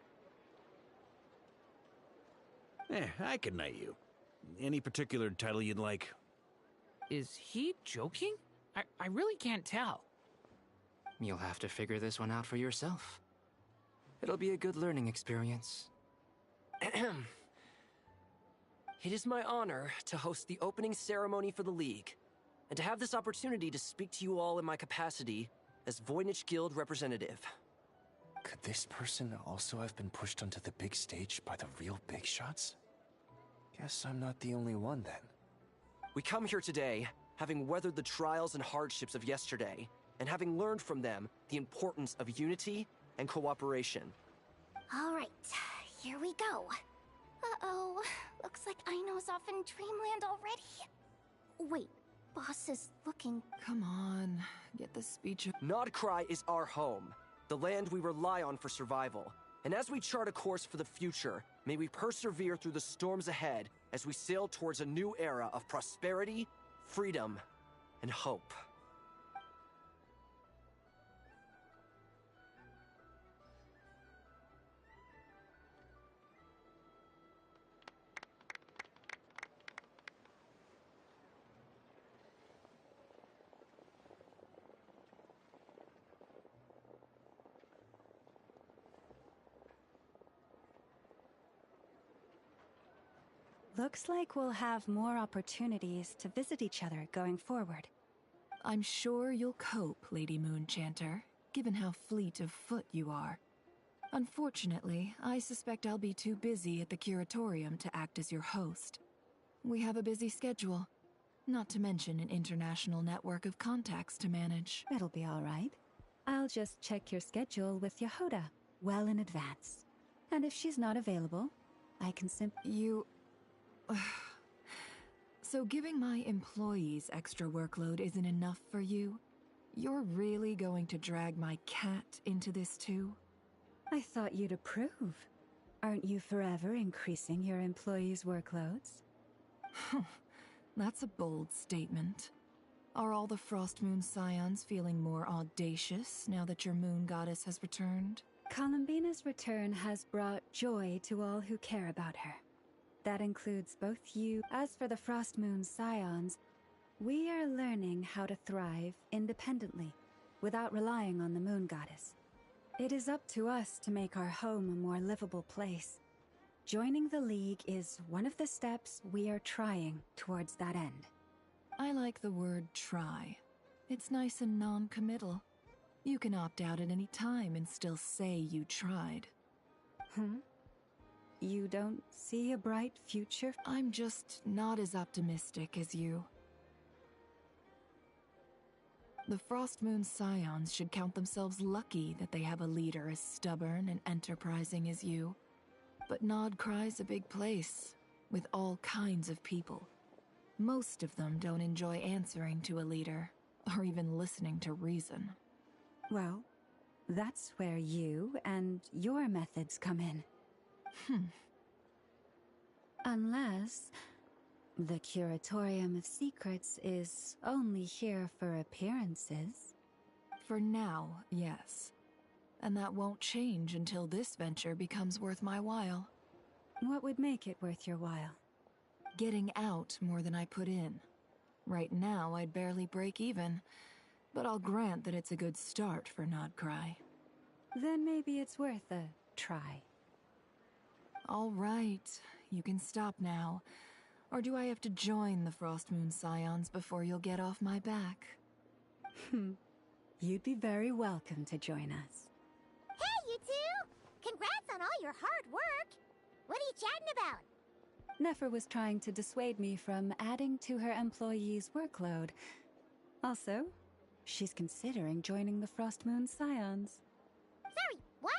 I can knight you. Any particular title you'd like? Is he joking? I really can't tell. You'll have to figure this one out for yourself. It'll be a good learning experience. It is my honor to host the opening ceremony for the League, and to have this opportunity to speak to you all in my capacity as Voynich Guild representative. Could this person also have been pushed onto the big stage by the real big shots? Guess I'm not the only one then. We come here today, having weathered the trials and hardships of yesterday, and having learned from them the importance of unity and cooperation. All right, here we go. Uh-oh, looks like Aino's off in Dreamland already. Wait, boss is looking... Come on, get the speech... Nodcry is our home, the land we rely on for survival. And as we chart a course for the future, may we persevere through the storms ahead as we sail towards a new era of prosperity, freedom, and hope. Looks like we'll have more opportunities to visit each other going forward. I'm sure you'll cope, Lady Moonchanter, given how fleet of foot you are. Unfortunately, I suspect I'll be too busy at the Curatorium to act as your host. We have a busy schedule, not to mention an international network of contacts to manage. It'll be all right. I'll just check your schedule with Yehuda well in advance. And if she's not available, I can simply... So giving my employees extra workload isn't enough for you? You're really going to drag my cat into this too? I thought you'd approve. Aren't you forever increasing your employees' workloads? That's a bold statement. Are all the Frostmoon Scions feeling more audacious now that your moon goddess has returned? Columbina's return has brought joy to all who care about her. That includes both you. As for the Frostmoon Scions, we are learning how to thrive independently, without relying on the moon goddess. It is up to us to make our home a more livable place. Joining the League is one of the steps we are trying towards that end. I like the word try. It's nice and non-committal. You can opt out at any time and still say you tried. You don't see a bright future? I'm just not as optimistic as you. The Frostmoon Scions should count themselves lucky that they have a leader as stubborn and enterprising as you. But Nodcry's a big place, with all kinds of people. Most of them don't enjoy answering to a leader, or even listening to reason. Well, that's where you and your methods come in. Unless the Curatorium of Secrets is only here for appearances. For now, yes. And that won't change until this venture becomes worth my while. What would make it worth your while? Getting out more than I put in. Right now, I'd barely break even, but I'll grant that it's a good start for Nodcry. Then maybe it's worth a try. All right, you can stop now. Or do I have to join the Frostmoon Scions before you'll get off my back? You'd be very welcome to join us. Hey, you two! Congrats on all your hard work! What are you chatting about? Nefer was trying to dissuade me from adding to her employees' workload. Also, she's considering joining the Frostmoon Scions. Sorry, what?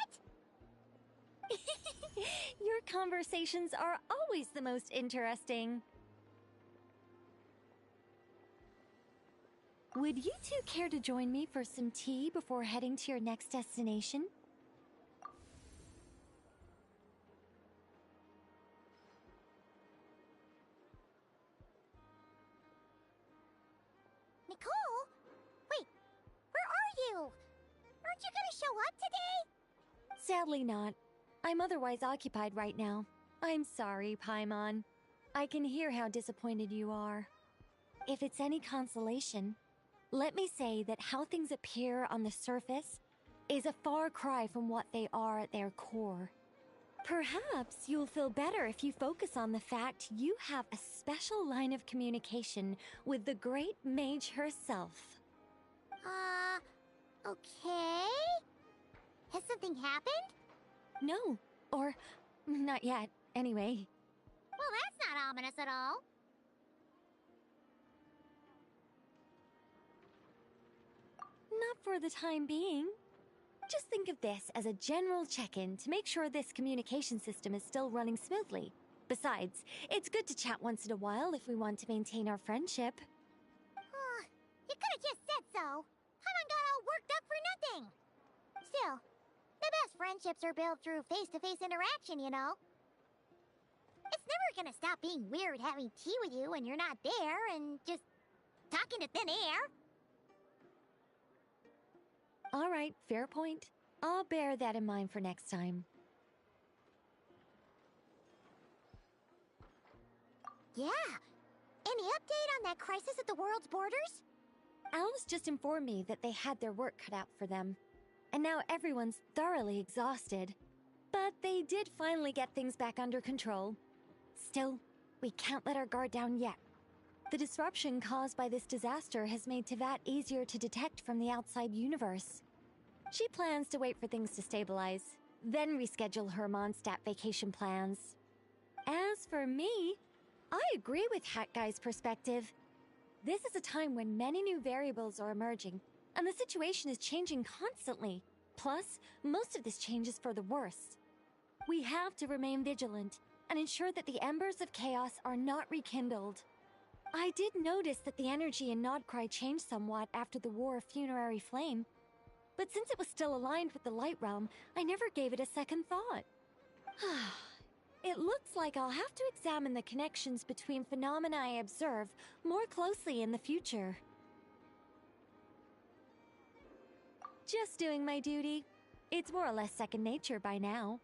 Your conversations are always the most interesting. Would you two care to join me for some tea before heading to your next destination? Nicole? Wait, where are you? Aren't you gonna show up today? Sadly not. I'm otherwise occupied right now. I'm sorry, Paimon. I can hear how disappointed you are. If it's any consolation, let me say that how things appear on the surface is a far cry from what they are at their core. Perhaps you'll feel better if you focus on the fact you have a special line of communication with the great mage herself. Okay? Has something happened? happened? No. Or, not yet, anyway. Well, that's not ominous at all. Not for the time being. Just think of this as a general check-in to make sure this communication system is still running smoothly. Besides, it's good to chat once in a while if we want to maintain our friendship. You could have just said so. Paimon got all worked up for nothing. Still, the best friendships are built through face-to-face interaction, you know. It's never gonna stop being weird having tea with you when you're not there and just talking to thin air. All right, fair point. I'll bear that in mind for next time. Yeah. Any update on that crisis at the world's borders? Alice just informed me that they had their work cut out for them. And now everyone's thoroughly exhausted. But they did finally get things back under control. Still, we can't let our guard down yet. The disruption caused by this disaster has made Teyvat easier to detect from the outside universe. She plans to wait for things to stabilize, then reschedule her Mondstadt vacation plans. As for me, I agree with Hat Guy's perspective. This is a time when many new variables are emerging, and the situation is changing constantly. Plus, most of this change is for the worse. We have to remain vigilant and ensure that the embers of chaos are not rekindled. I did notice that the energy in Nodcry changed somewhat after the War of Funerary Flame, but since it was still aligned with the Light Realm, I never gave it a second thought. It looks like I'll have to examine the connections between phenomena I observe more closely in the future. Just doing my duty. It's more or less second nature by now.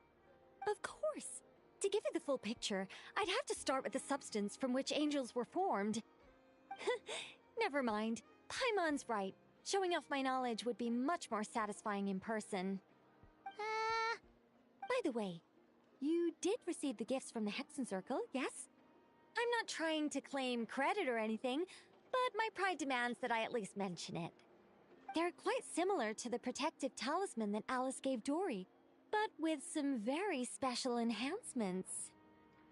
Of course. To give you the full picture, I'd have to start with the substance from which angels were formed. Never mind. Paimon's right. Showing off my knowledge would be much more satisfying in person. By the way, you did receive the gifts from the Hexen Circle, yes? I'm not trying to claim credit or anything, but my pride demands that I at least mention it. They're quite similar to the protective talisman that Alice gave Dory, but with some very special enhancements.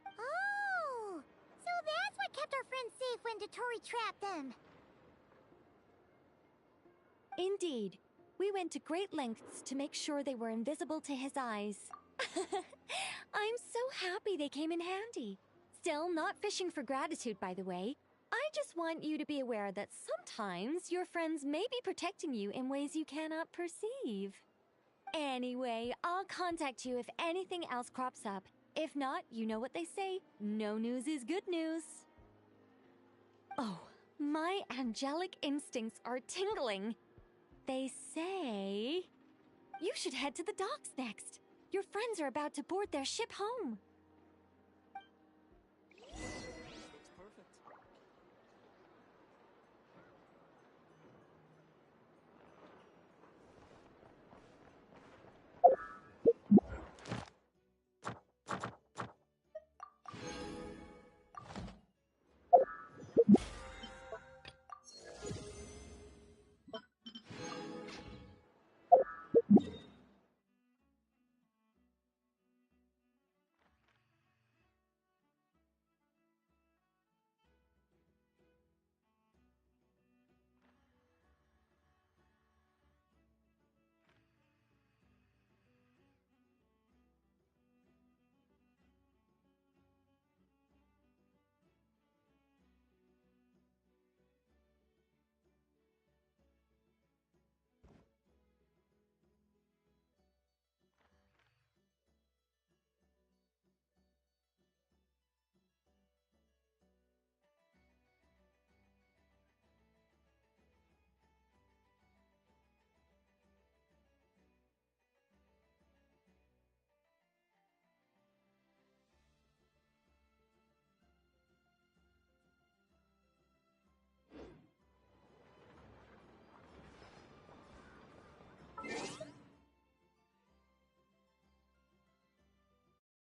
Oh! So that's what kept our friends safe when Dotori trapped them. Indeed. We went to great lengths to make sure they were invisible to his eyes. I'm so happy they came in handy. Still, not fishing for gratitude, by the way. I just want you to be aware that sometimes your friends may be protecting you in ways you cannot perceive. Anyway, I'll contact you if anything else crops up. If not, you know what they say, no news is good news. Oh, my angelic instincts are tingling. They say you should head to the docks next. Your friends are about to board their ship home.